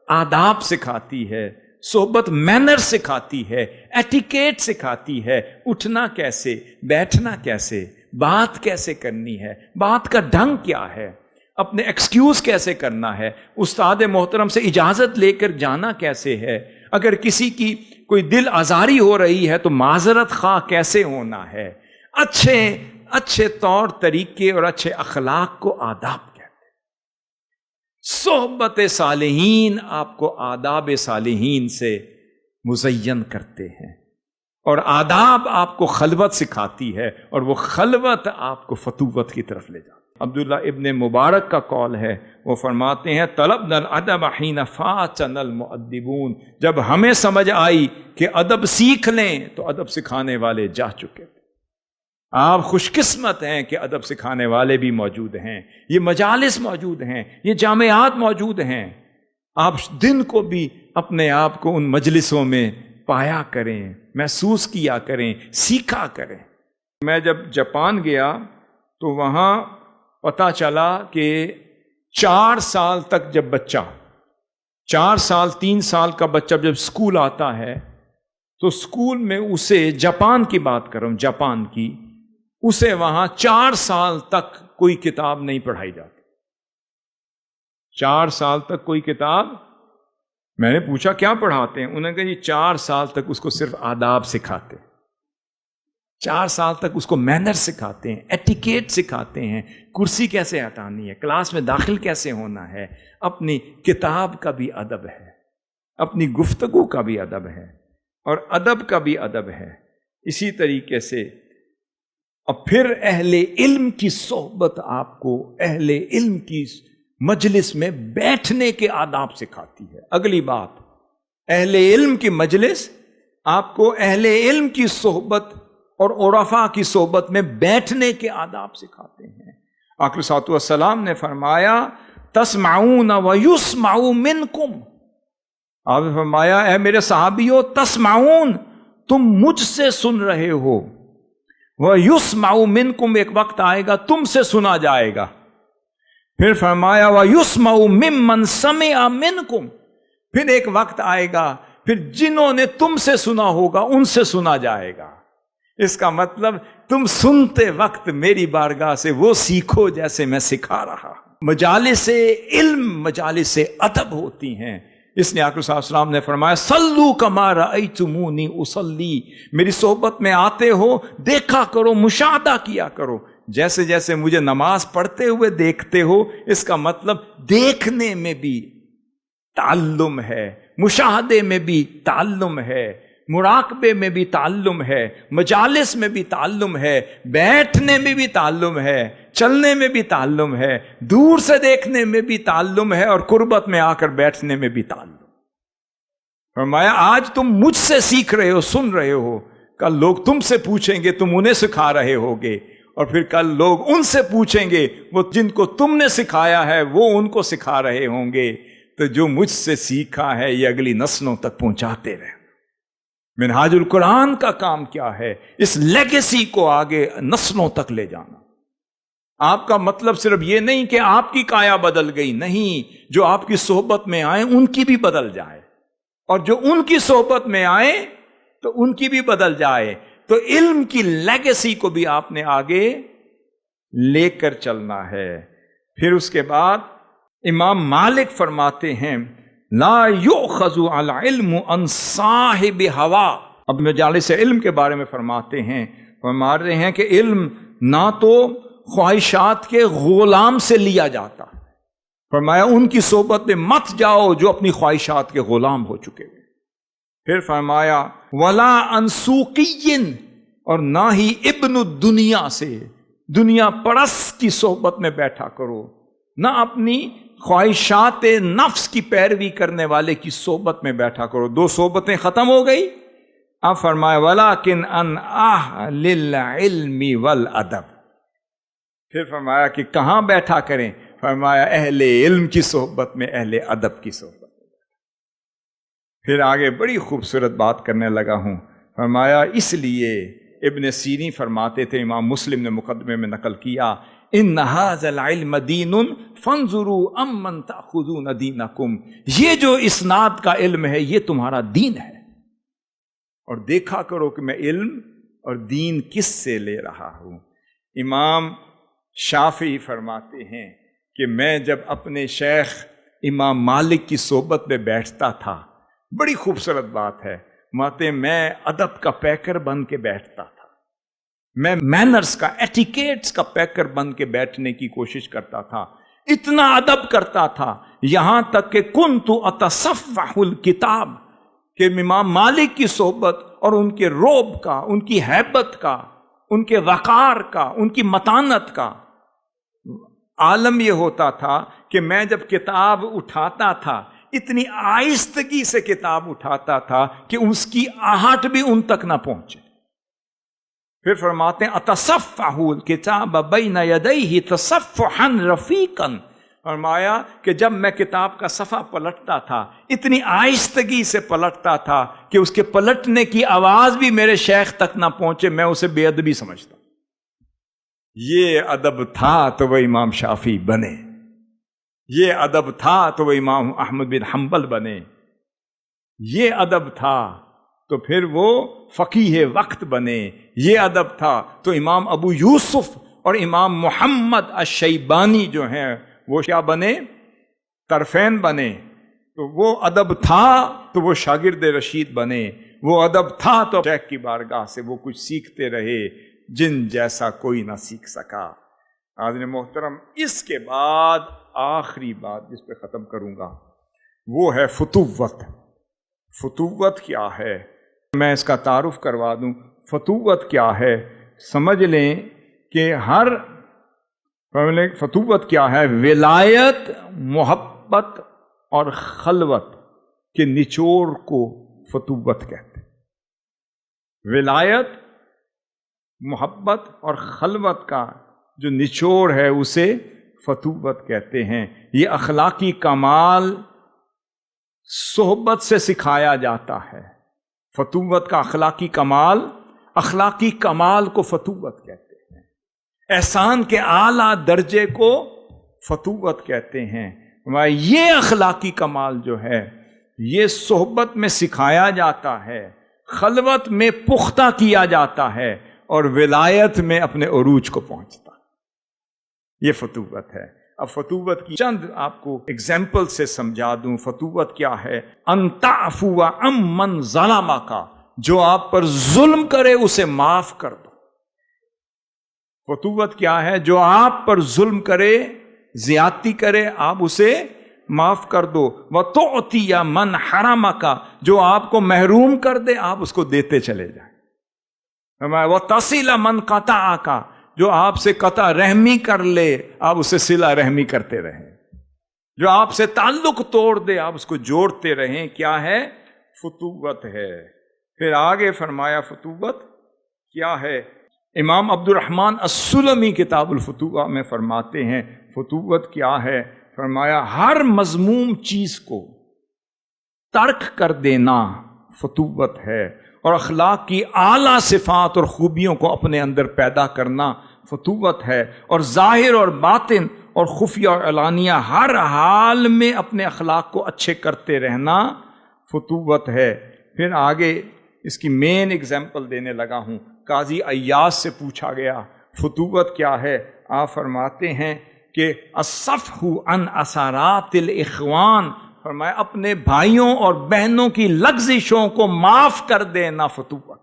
آداب سکھاتی ہے، صحبت مینر سکھاتی ہے، ایٹیکیٹ سکھاتی ہے، اٹھنا کیسے، بیٹھنا کیسے، بات کیسے کرنی ہے، بات کا ڈھنگ کیا ہے، اپنے ایکسکیوز کیسے کرنا ہے، استاد محترم سے اجازت لے کر جانا کیسے ہے، اگر کسی کی کوئی دل آزاری ہو رہی ہے تو معذرت خواہ کیسے ہونا ہے۔ اچھے طور طریقے اور اچھے اخلاق کو آداب کہتے ہیں۔ صحبت صالحین آپ کو آداب صالحین سے مزین کرتے ہیں، اور آداب آپ کو خلوت سکھاتی ہے، اور وہ خلوت آپ کو فتوت کی طرف لے جاتی ہے۔ عبداللہ ابن مبارک کا قول ہے، وہ فرماتے ہیں طلبنا الادب حین فاتنا المؤدبون، جب ہمیں سمجھ آئی کہ ادب سیکھ لیں تو ادب سکھانے والے جا چکے تھے۔ آپ خوش قسمت ہیں کہ ادب سکھانے والے بھی موجود ہیں، یہ مجالس موجود ہیں، یہ جامعات موجود ہیں۔ آپ دن کو بھی اپنے آپ کو ان مجلسوں میں پایا کریں، محسوس کیا کریں، سیکھا کریں۔ میں جب جاپان گیا تو وہاں پتہ چلا کہ 4 سال تک جب بچہ 4 سال 3 سال کا بچہ جب اسکول آتا ہے تو اسکول میں اسے، جاپان کی بات کر رہا ہوں، جاپان کی، اسے وہاں 4 سال تک کوئی کتاب نہیں پڑھائی جاتی۔ 4 سال تک کوئی کتاب میں نے پوچھا کیا پڑھاتے ہیں؟ انہوں نے کہا جی 4 سال تک اس کو صرف آداب سکھاتے ہیں، 4 سال تک اس کو مینر سکھاتے ہیں، ایٹیکیٹ سکھاتے ہیں، کرسی کیسے ہٹانی ہے، کلاس میں داخل کیسے ہونا ہے، اپنی کتاب کا بھی ادب ہے، اپنی گفتگو کا بھی ادب ہے، اور ادب کا بھی ادب ہے۔ اسی طریقے سے اب پھر اہل علم کی صحبت آپ کو اہل علم کی مجلس میں بیٹھنے کے آداب سکھاتی ہے۔ اگلی بات، اہل علم کی مجلس آپ کو اہل علم کی صحبت اور عرفاء کی صحبت میں بیٹھنے کے آداب سکھاتے ہیں۔ آقا علیہ الصلوۃ والسلام نے فرمایا تسمعون ویسمع منکم، آپ نے فرمایا اے میرے صحابیوں تسمعون، تم مجھ سے سن رہے ہو، ویسمع منکم، ایک وقت آئے گا تم سے سنا جائے گا۔ پھر فرمایا وَيُسْمَعُ مِمَّنْ سَمِعَ مِنْكُمْ، پھر ایک وقت آئے گا پھر جنہوں نے تم سے سنا ہوگا ان سے سنا جائے گا۔ اس کا مطلب تم سنتے وقت میری بارگاہ سے وہ سیکھو جیسے میں سکھا رہا ہوں۔ مجالس علم مجالس ادب ہوتی ہیں، اس لیے آقا صلی اللہ علیہ وسلم نے فرمایا صلو کما رأیتمونی اصلی، میری صحبت میں آتے ہو دیکھا کرو، مشاہدہ کیا کرو، جیسے جیسے مجھے نماز پڑھتے ہوئے دیکھتے ہو۔ اس کا مطلب دیکھنے میں بھی تعلم ہے، مشاہدے میں بھی تعلم ہے، مراقبے میں بھی تعلم ہے، مجالس میں بھی تعلم ہے، بیٹھنے میں بھی تعلم ہے، چلنے میں بھی تعلم ہے، دور سے دیکھنے میں بھی تعلم ہے، اور قربت میں آ کر بیٹھنے میں بھی تعلم۔ فرمایا آج تم مجھ سے سیکھ رہے ہو، سن رہے ہو، کل لوگ تم سے پوچھیں گے، تم انہیں سکھا رہے ہوگے، اور پھر کل لوگ ان سے پوچھیں گے، وہ جن کو تم نے سکھایا ہے وہ ان کو سکھا رہے ہوں گے۔ تو جو مجھ سے سیکھا ہے یہ اگلی نسلوں تک پہنچاتے رہے۔ منہاج القرآن کا کام کیا ہے؟ اس لیگیسی کو آگے نسلوں تک لے جانا۔ آپ کا مطلب صرف یہ نہیں کہ آپ کی کایا بدل گئی، نہیں، جو آپ کی صحبت میں آئے ان کی بھی بدل جائے، اور جو ان کی صحبت میں آئے تو ان کی بھی بدل جائے۔ تو علم کی لیگیسی کو بھی آپ نے آگے لے کر چلنا ہے۔ پھر اس کے بعد امام مالک فرماتے ہیں لا یؤخذ العلم عن صاحب ہوا، اب مجالس علم کے بارے میں فرماتے ہیں، فرما رہے ہیں کہ علم نہ تو خواہشات کے غلام سے لیا جاتا، فرمایا ان کی صحبت میں مت جاؤ جو اپنی خواہشات کے غلام ہو چکے ہیں۔ پھر فرمایا ولا انسوقی، اور نہ ہی ابن الدنیا سے، دنیا پرست کی صحبت میں بیٹھا کرو، نہ اپنی خواہشات نفس کی پیروی کرنے والے کی صحبت میں بیٹھا کرو۔ 2 صحبتیں ختم ہو گئی، اب فرمایا ولیکن ان اہل العلم والادب، پھر فرمایا کہ کہاں بیٹھا کریں؟ فرمایا اہل علم کی صحبت میں، اہل ادب کی صحبت میں۔ پھر آگے بڑی خوبصورت بات کرنے لگا ہوں، فرمایا اس لیے ابن سیرین فرماتے تھے، امام مسلم نے مقدمے میں نقل کیا، ان ھذا العلم دین فانظروا امن تاخذون دینکم، یہ جو اسناد کا علم ہے یہ تمہارا دین ہے، اور دیکھا کرو کہ میں علم اور دین کس سے لے رہا ہوں۔ امام شافعی فرماتے ہیں کہ میں جب اپنے شیخ امام مالک کی صحبت میں بیٹھتا تھا، بڑی خوبصورت بات ہے، ماتے میں ادب کا پیکر بن کے بیٹھتا تھا، میں مینرز کا، ایٹیکیٹس کا پیکر بن کے بیٹھنے کی کوشش کرتا تھا، اتنا ادب کرتا تھا، یہاں تک کہ کنت اتصفح الکتاب، کہ امام مالک کی صحبت اور ان کے روب کا، ان کی ہیبت کا، ان کے وقار کا، ان کی متانت کا عالم یہ ہوتا تھا کہ میں جب کتاب اٹھاتا تھا اتنی آہستگی سے کتاب اٹھاتا تھا کہ اس کی آہٹ بھی ان تک نہ پہنچے۔ پھر فرماتے ہیں اتصفح الکتاب بین یدیہ تصفحا رفیقا، فرمایا کہ جب میں کتاب کا صفحہ پلٹتا تھا اتنی آہستگی سے پلٹتا تھا کہ اس کے پلٹنے کی آواز بھی میرے شیخ تک نہ پہنچے، میں اسے بے ادبی سمجھتا۔ یہ ادب تھا تو وہ امام شافعی بنے، یہ ادب تھا تو وہ امام احمد بن حنبل بنے، یہ ادب تھا تو پھر وہ فقیہ وقت بنے، یہ ادب تھا تو امام ابو یوسف اور امام محمد الشیبانی جو ہیں وہ کیا بنے؟ طرفین بنے۔ تو وہ ادب تھا تو وہ شاگرد رشید بنے، وہ ادب تھا تو شیخ کی بارگاہ سے وہ کچھ سیکھتے رہے جن جیسا کوئی نہ سیکھ سکا۔ حاضرین محترم، اس کے بعد آخری بات جس پہ ختم کروں گا وہ ہے فتوت۔ فتوت کیا ہے؟ میں اس کا تعارف کروا دوں۔ فتوت کیا ہے؟ سمجھ لیں کہ فتوت کیا ہے؟ ولایت، محبت اور خلوت کے نچوڑ کو فتوت کہتے ہیں۔ ولایت، محبت اور خلوت کا جو نچوڑ ہے اسے فتوت کہتے ہیں۔ یہ اخلاقی کمال صحبت سے سکھایا جاتا ہے۔ فتوت کا اخلاقی کمال کو فتوت کہتے ہیں۔ احسان کے اعلیٰ درجے کو فتوت کہتے ہیں۔ یہ اخلاقی کمال جو ہے یہ صحبت میں سکھایا جاتا ہے، خلوت میں پختہ کیا جاتا ہے اور ولایت میں اپنے عروج کو پہنچتا ہے۔ یہ فتوت ہے۔ اب فتوت کی چند آپ کو اگزامپل سے سمجھا دوں۔ فتوت کیا ہے؟ ان تعفو عن من ظلمک، جو آپ پر ظلم کرے اسے معاف کر دو۔ فتوت کیا ہے؟ جو آپ پر ظلم کرے، زیادتی کرے، آپ اسے معاف کر دو۔ وتعطی من حرمک، جو آپ کو محروم کر دے آپ اس کو دیتے چلے جائیں۔ وتصل من قطعک، جو آپ سے قطع رحمی کر لے آپ اسے صلہ رحمی کرتے رہیں۔ جو آپ سے تعلق توڑ دے آپ اس کو جوڑتے رہیں۔ کیا ہے؟ فتوت ہے۔ پھر آگے فرمایا فتوت کیا ہے؟ امام عبد الرحمن السلمی کتاب الفتوح میں فرماتے ہیں فتوت کیا ہے؟ فرمایا ہر مذموم چیز کو ترک کر دینا فتوت ہے، اور اخلاق کی اعلیٰ صفات اور خوبیوں کو اپنے اندر پیدا کرنا فتوت ہے، اور ظاہر اور باطن اور خفیہ اور علانیہ ہر حال میں اپنے اخلاق کو اچھے کرتے رہنا فتوت ہے۔ پھر آگے اس کی مین اگزامپل دینے لگا ہوں۔ قاضی عیاض سے پوچھا گیا فتوت کیا ہے؟ آپ فرماتے ہیں کہ الصفح عن اثرات الاخوان، فرمایا اپنے بھائیوں اور بہنوں کی لغزشوں کو معاف کر دینا فتوت۔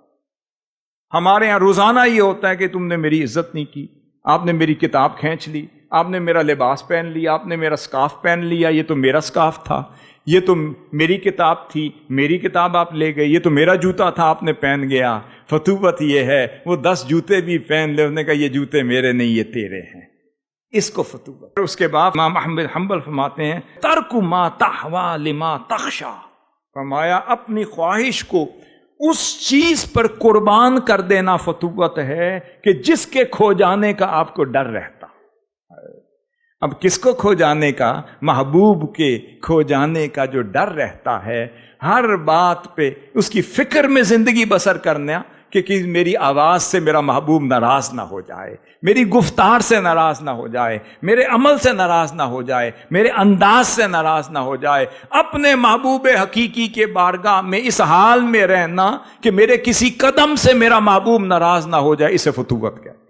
ہمارے ہاں روزانہ یہ ہوتا ہے کہ تم نے میری عزت نہیں کی، آپ نے میری کتاب کھینچ لی، آپ نے میرا لباس پہن لیا، آپ نے میرا سکارف پہن لیا، یہ تو میرا سکارف تھا، یہ تو میری کتاب تھی، میری کتاب آپ لے گئے، یہ تو میرا جوتا تھا آپ نے پہن گیا۔ فتوت یہ ہے وہ 10 جوتے بھی پہن لے، انہوں نے کہا یہ جوتے میرے نہیں یہ تیرے ہیں، اس کو فتوت۔ اس کے بعد امام احمد حنبل فرماتے ہیں ترک ما تحوی لما تخشی، فرمایا اپنی خواہش کو اس چیز پر قربان کر دینا فتوت ہے کہ جس کے کھو جانے کا آپ کو ڈر رہتا۔ اب کس کو کھو جانے کا؟ محبوب کے کھو جانے کا جو ڈر رہتا ہے، ہر بات پہ اس کی فکر میں زندگی بسر کرنا کہ میری آواز سے میرا محبوب ناراض نہ ہو جائے، میری گفتار سے ناراض نہ ہو جائے، میرے عمل سے ناراض نہ ہو جائے، میرے انداز سے ناراض نہ ہو جائے، اپنے محبوب حقیقی کے بارگاہ میں اس حال میں رہنا کہ میرے کسی قدم سے میرا محبوب ناراض نہ ہو جائے، اسے فتوت کہتے ہیں۔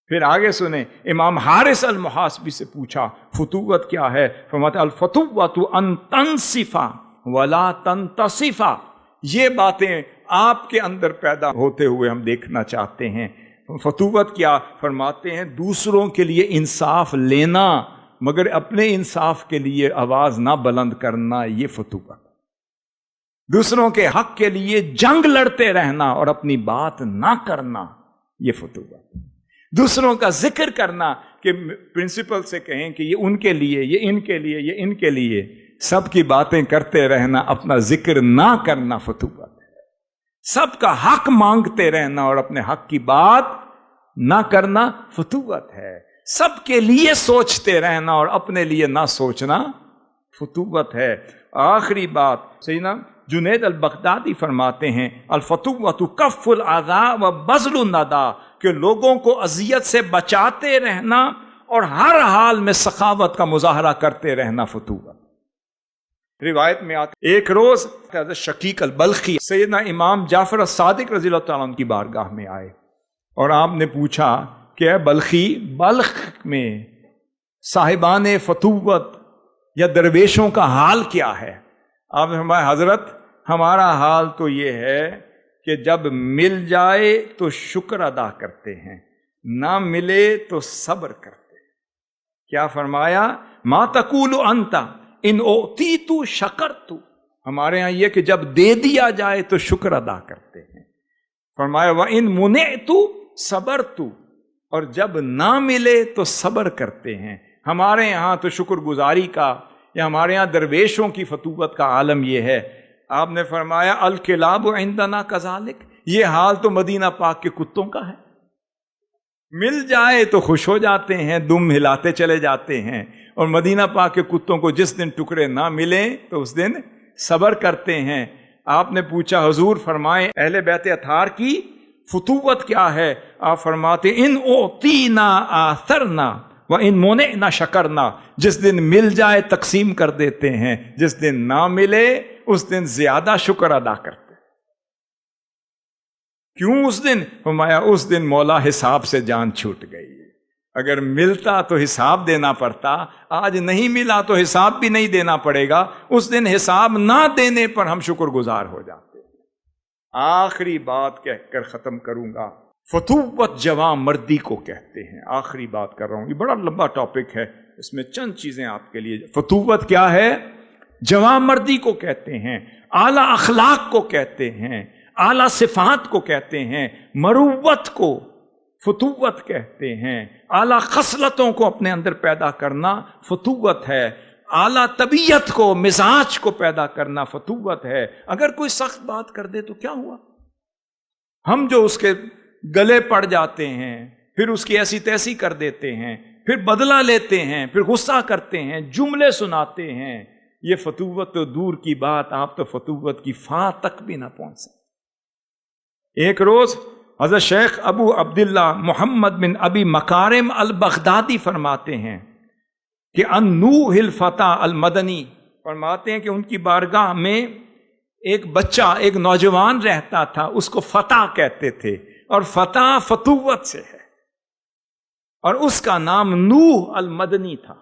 پھر آگے سنیں، امام حارث المحاسبی سے پوچھا فتوت کیا ہے؟ فرماتے الفتوت ان تنصف ولا تنتصف، یہ باتیں آپ کے اندر پیدا ہوتے ہوئے ہم دیکھنا چاہتے ہیں۔ فتوت کیا؟ فرماتے ہیں دوسروں کے لیے انصاف لینا مگر اپنے انصاف کے لیے آواز نہ بلند کرنا، یہ فتوت۔ دوسروں کے حق کے لیے جنگ لڑتے رہنا اور اپنی بات نہ کرنا، یہ فتوت۔ دوسروں کا ذکر کرنا کہ پرنسپل سے کہیں کہ یہ ان کے لیے، یہ ان کے لیے، یہ ان کے لیے، سب کی باتیں کرتے رہنا، اپنا ذکر نہ کرنا فتوت ہے۔ سب کا حق مانگتے رہنا اور اپنے حق کی بات نہ کرنا فتوت ہے۔ سب کے لیے سوچتے رہنا اور اپنے لیے نہ سوچنا فتوت ہے۔ آخری بات سیدنا جنید البغدادی فرماتے ہیں الفتوت کف الاذی و بذل الندی، کہ لوگوں کو اذیت سے بچاتے رہنا اور ہر حال میں سخاوت کا مظاہرہ کرتے رہنا فتوت۔ روایت میں آتا ایک روز حضرت شقیق البلخی سیدنا امام جعفر الصادق رضی اللہ تعالیٰ عنہ کی بارگاہ میں آئے اور آپ نے پوچھا کہ اے بلخی، بلخ میں صاحبان فتوت یا درویشوں کا حال کیا ہے؟ آپ نے فرمایا حضرت ہمارا حال تو یہ ہے کہ جب مل جائے تو شکر ادا کرتے ہیں، نہ ملے تو صبر کرتے ہیں۔ کیا فرمایا؟ ما تقول انت ان اعطیت شکرت، ہمارے ہاں یہ کہ جب دے دیا جائے تو شکر ادا کرتے ہیں۔ فرمایا وَإِن مُنِعْتُ صَبَرْتُ، اور جب نہ ملے تو صبر کرتے ہیں۔ ہمارے یہاں تو شکر گزاری کا یا ہمارے یہاں درویشوں کی فتوت کا عالم یہ ہے۔ آپ نے فرمایا الکلاب عندنا کذالک، یہ حال تو مدینہ پاک کے کتوں کا ہے، مل جائے تو خوش ہو جاتے ہیں، دم ہلاتے چلے جاتے ہیں، اور مدینہ پاک کے کتوں کو جس دن ٹکڑے نہ ملیں تو اس دن صبر کرتے ہیں۔ آپ نے پوچھا حضور فرمائے اہل بیت اطہار کی فتوت کیا ہے؟ آپ فرماتے ان اعطینا آثرنا وان منعنا شکرنا، جس دن مل جائے تقسیم کر دیتے ہیں، جس دن نہ ملے اس دن زیادہ شکر ادا کرتے۔ کیوں اس دن؟ فرمایا اس دن مولا حساب سے جان چھوٹ گئی، اگر ملتا تو حساب دینا پڑتا، آج نہیں ملا تو حساب بھی نہیں دینا پڑے گا، اس دن حساب نہ دینے پر ہم شکر گزار ہو جاتے ہیں۔ آخری بات کہہ کر ختم کروں گا، فتوت جواں مردی کو کہتے ہیں۔ آخری بات کر رہا ہوں، یہ بڑا لمبا ٹاپک ہے، اس میں چند چیزیں آپ کے لیے۔ فتوت کیا ہے؟ جواں مردی کو کہتے ہیں، اعلیٰ اخلاق کو کہتے ہیں، اعلیٰ صفات کو کہتے ہیں، مروت کو فتوت کہتے ہیں، اعلیٰ خصلتوں کو اپنے اندر پیدا کرنا فتوت ہے، اعلیٰ طبیعت کو، مزاج کو پیدا کرنا فتوت ہے۔ اگر کوئی سخت بات کر دے تو کیا ہوا؟ ہم جو اس کے گلے پڑ جاتے ہیں، پھر اس کی ایسی تیسی کر دیتے ہیں، پھر بدلہ لیتے ہیں، پھر غصہ کرتے ہیں، جملے سناتے ہیں، یہ فتوت تو دور کی بات، آپ تو فتوت کی فا تک بھی نہ پہنچ سکتے۔ ایک روز حضرت شیخ ابو عبداللہ محمد بن ابی مکارم البغدادی فرماتے ہیں کہ ان نوح الفتح المدنی، فرماتے ہیں کہ ان کی بارگاہ میں ایک بچہ، ایک نوجوان رہتا تھا، اس کو فتح کہتے تھے، اور فتح فتوت سے ہے، اور اس کا نام نوح المدنی تھا۔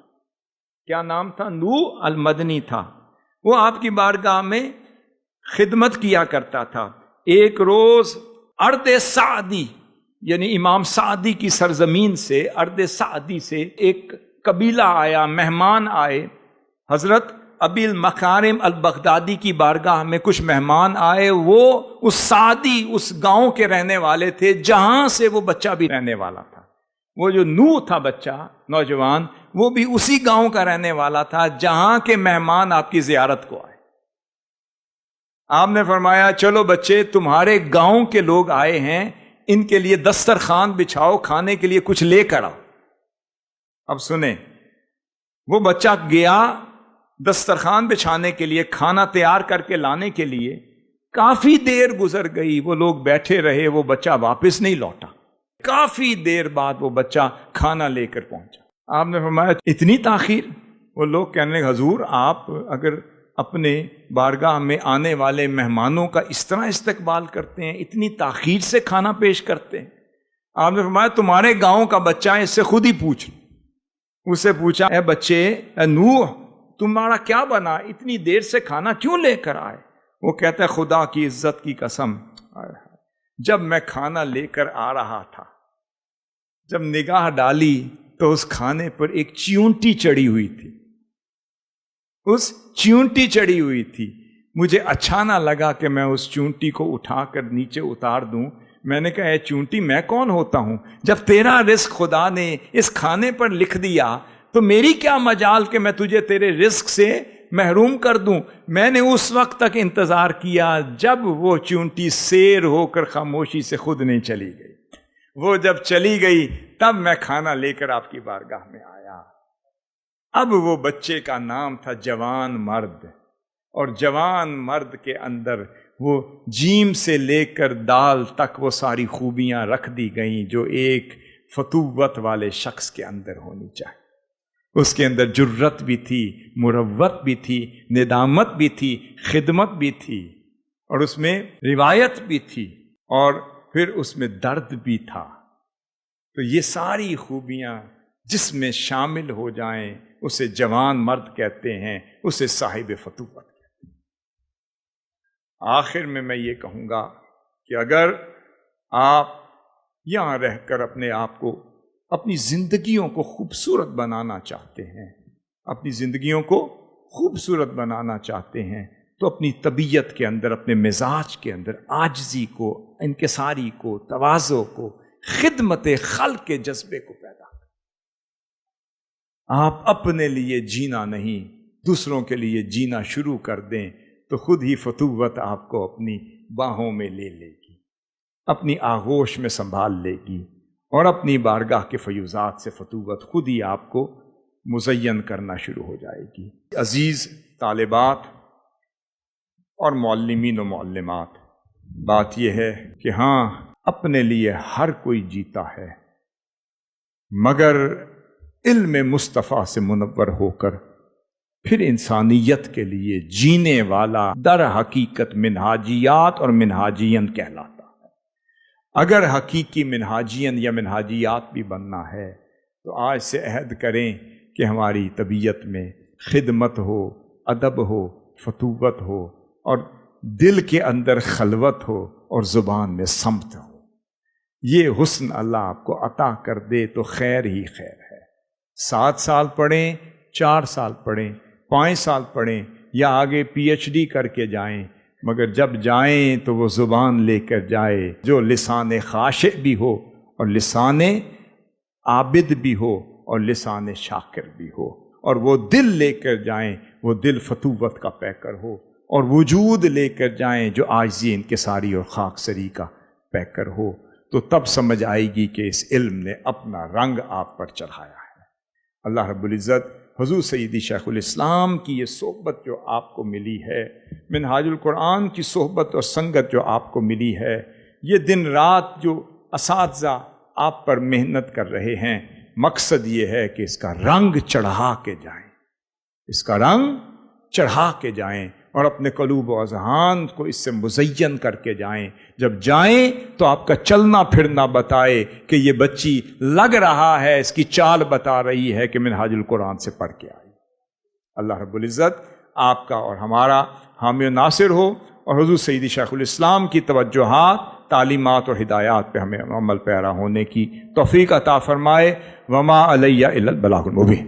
کیا نام تھا؟ نوح المدنی تھا۔ وہ آپ کی بارگاہ میں خدمت کیا کرتا تھا۔ ایک روز ارض سعدی یعنی امام سعدی کی سرزمین سے، ارض سعدی سے ایک قبیلہ آیا، مہمان آئے۔ حضرت ابی المکارم البغدادی کی بارگاہ میں کچھ مہمان آئے، وہ اس سعدی، اس گاؤں کے رہنے والے تھے جہاں سے وہ بچہ بھی رہنے والا تھا۔ وہ جو نوح تھا بچہ، نوجوان، وہ بھی اسی گاؤں کا رہنے والا تھا جہاں کے مہمان آپ کی زیارت کو آئے۔ آپ نے فرمایا چلو بچے، تمہارے گاؤں کے لوگ آئے ہیں، ان کے لیے دسترخوان بچھاؤ، کھانے کے لیے کچھ لے کر آؤ۔ اب سنیں، وہ بچہ گیا دسترخوان بچھانے کے لیے، کھانا تیار کر کے لانے کے لیے، کافی دیر گزر گئی، وہ لوگ بیٹھے رہے، وہ بچہ واپس نہیں لوٹا۔ کافی دیر بعد وہ بچہ کھانا لے کر پہنچا۔ آپ نے فرمایا اتنی تاخیر؟ وہ لوگ کہنے لگے حضور آپ اگر اپنے بارگاہ میں آنے والے مہمانوں کا اس طرح استقبال کرتے ہیں، اتنی تاخیر سے کھانا پیش کرتے ہیں؟ آپ نے فرمایا تمہارے گاؤں کا بچہ ہے، اس سے خود ہی پوچھ۔ اسے پوچھا اے بچے، اے نوح، تمہارا کیا بنا، اتنی دیر سے کھانا کیوں لے کر آئے؟ وہ کہتا ہے خدا کی عزت کی قسم، جب میں کھانا لے کر آ رہا تھا، جب نگاہ ڈالی تو اس کھانے پر ایک چیونٹی چڑھی ہوئی تھی، اس چیونٹی چڑھی ہوئی تھی۔ مجھے اچھا نہ لگا کہ میں اس چیونٹی کو اٹھا کر نیچے اتار دوں۔ میں نے کہا اے چیونٹی، میں کون ہوتا ہوں؟ جب تیرا رزق خدا نے اس کھانے پر لکھ دیا تو میری کیا مجال کہ میں تجھے تیرے رزق سے محروم کر دوں؟ میں نے اس وقت تک انتظار کیا جب وہ چیونٹی سیر ہو کر خاموشی سے خود نہیں چلی گئی۔ وہ جب چلی گئی تب میں کھانا لے کر آپ کی بارگاہ میں آیا۔ اب وہ بچے کا نام تھا جوان مرد، اور جوان مرد کے اندر وہ جیم سے لے کر دال تک وہ ساری خوبیاں رکھ دی گئیں جو ایک فتوت والے شخص کے اندر ہونی چاہیے۔ اس کے اندر جرت بھی تھی، مروت بھی تھی، ندامت بھی تھی، خدمت بھی تھی، اور اس میں روایت بھی تھی، اور پھر اس میں درد بھی تھا۔ تو یہ ساری خوبیاں جس میں شامل ہو جائیں اسے جوان مرد کہتے ہیں، اسے صاحب فتوت کہتے ہیں۔ آخر میں یہ کہوں گا کہ اگر آپ یہاں رہ کر اپنے آپ کو، اپنی زندگیوں کو خوبصورت بنانا چاہتے ہیں، اپنی زندگیوں کو خوبصورت بنانا چاہتے ہیں، تو اپنی طبیعت کے اندر، اپنے مزاج کے اندر عاجزی کو، انکساری کو، تواضع کو، خدمت خلق کے جذبے کو پیدا کریں۔ آپ اپنے لیے جینا نہیں، دوسروں کے لیے جینا شروع کر دیں تو خود ہی فتوت آپ کو اپنی باہوں میں لے لے گی، اپنی آغوش میں سنبھال لے گی، اور اپنی بارگاہ کے فیوزات سے فتوت خود ہی آپ کو مزین کرنا شروع ہو جائے گی۔ عزیز طالبات اور معلمین و معلمات، بات یہ ہے کہ ہاں، اپنے لیے ہر کوئی جیتا ہے، مگر علم مصطفیٰ سے منور ہو کر پھر انسانیت کے لیے جینے والا در حقیقت منہاجیات اور منہاجین کہلاتا ہے۔ اگر حقیقی منہاجین یا منہاجیات بھی بننا ہے تو آج سے عہد کریں کہ ہماری طبیعت میں خدمت ہو، ادب ہو، فتوت ہو، اور دل کے اندر خلوت ہو، اور زبان میں صمت ہو۔ یہ حسن اللہ آپ کو عطا کر دے تو خیر ہی خیر ہے۔ 7 سال پڑھیں، 4 سال پڑھیں، 5 سال پڑھیں، یا آگے PhD کر کے جائیں، مگر جب جائیں تو وہ زبان لے کر جائے جو لسان خاشع بھی ہو، اور لسان عابد بھی ہو، اور لسان شاکر بھی ہو، اور وہ دل لے کر جائیں، وہ دل فتوت کا پیکر ہو، اور وجود لے کر جائیں جو عاجزی، انکساری اور خاکساری کا پیکر ہو، تو تب سمجھ آئے گی کہ اس علم نے اپنا رنگ آپ پر چڑھایا ہے۔ اللہ رب العزت حضور سیدی شیخ الاسلام کی یہ صحبت جو آپ کو ملی ہے، منہاج القرآن کی صحبت اور سنگت جو آپ کو ملی ہے، یہ دن رات جو اساتذہ آپ پر محنت کر رہے ہیں، مقصد یہ ہے کہ اس کا رنگ چڑھا کے جائیں، اس کا رنگ چڑھا کے جائیں، اور اپنے قلوب و اذہان کو اس سے مزین کر کے جائیں۔ جب جائیں تو آپ کا چلنا پھرنا بتائے کہ یہ بچی لگ رہا ہے، اس کی چال بتا رہی ہے کہ منہاج القرآن سے پڑھ کے آئی۔ اللہ رب العزت آپ کا اور ہمارا حامی و ناصر ہو، اور حضور سیدی شیخ الاسلام کی توجہات، تعلیمات اور ہدایات پہ ہمیں عمل پیرا ہونے کی توفیق عطا فرمائے۔ وما علیہ الا البلاغ المبین۔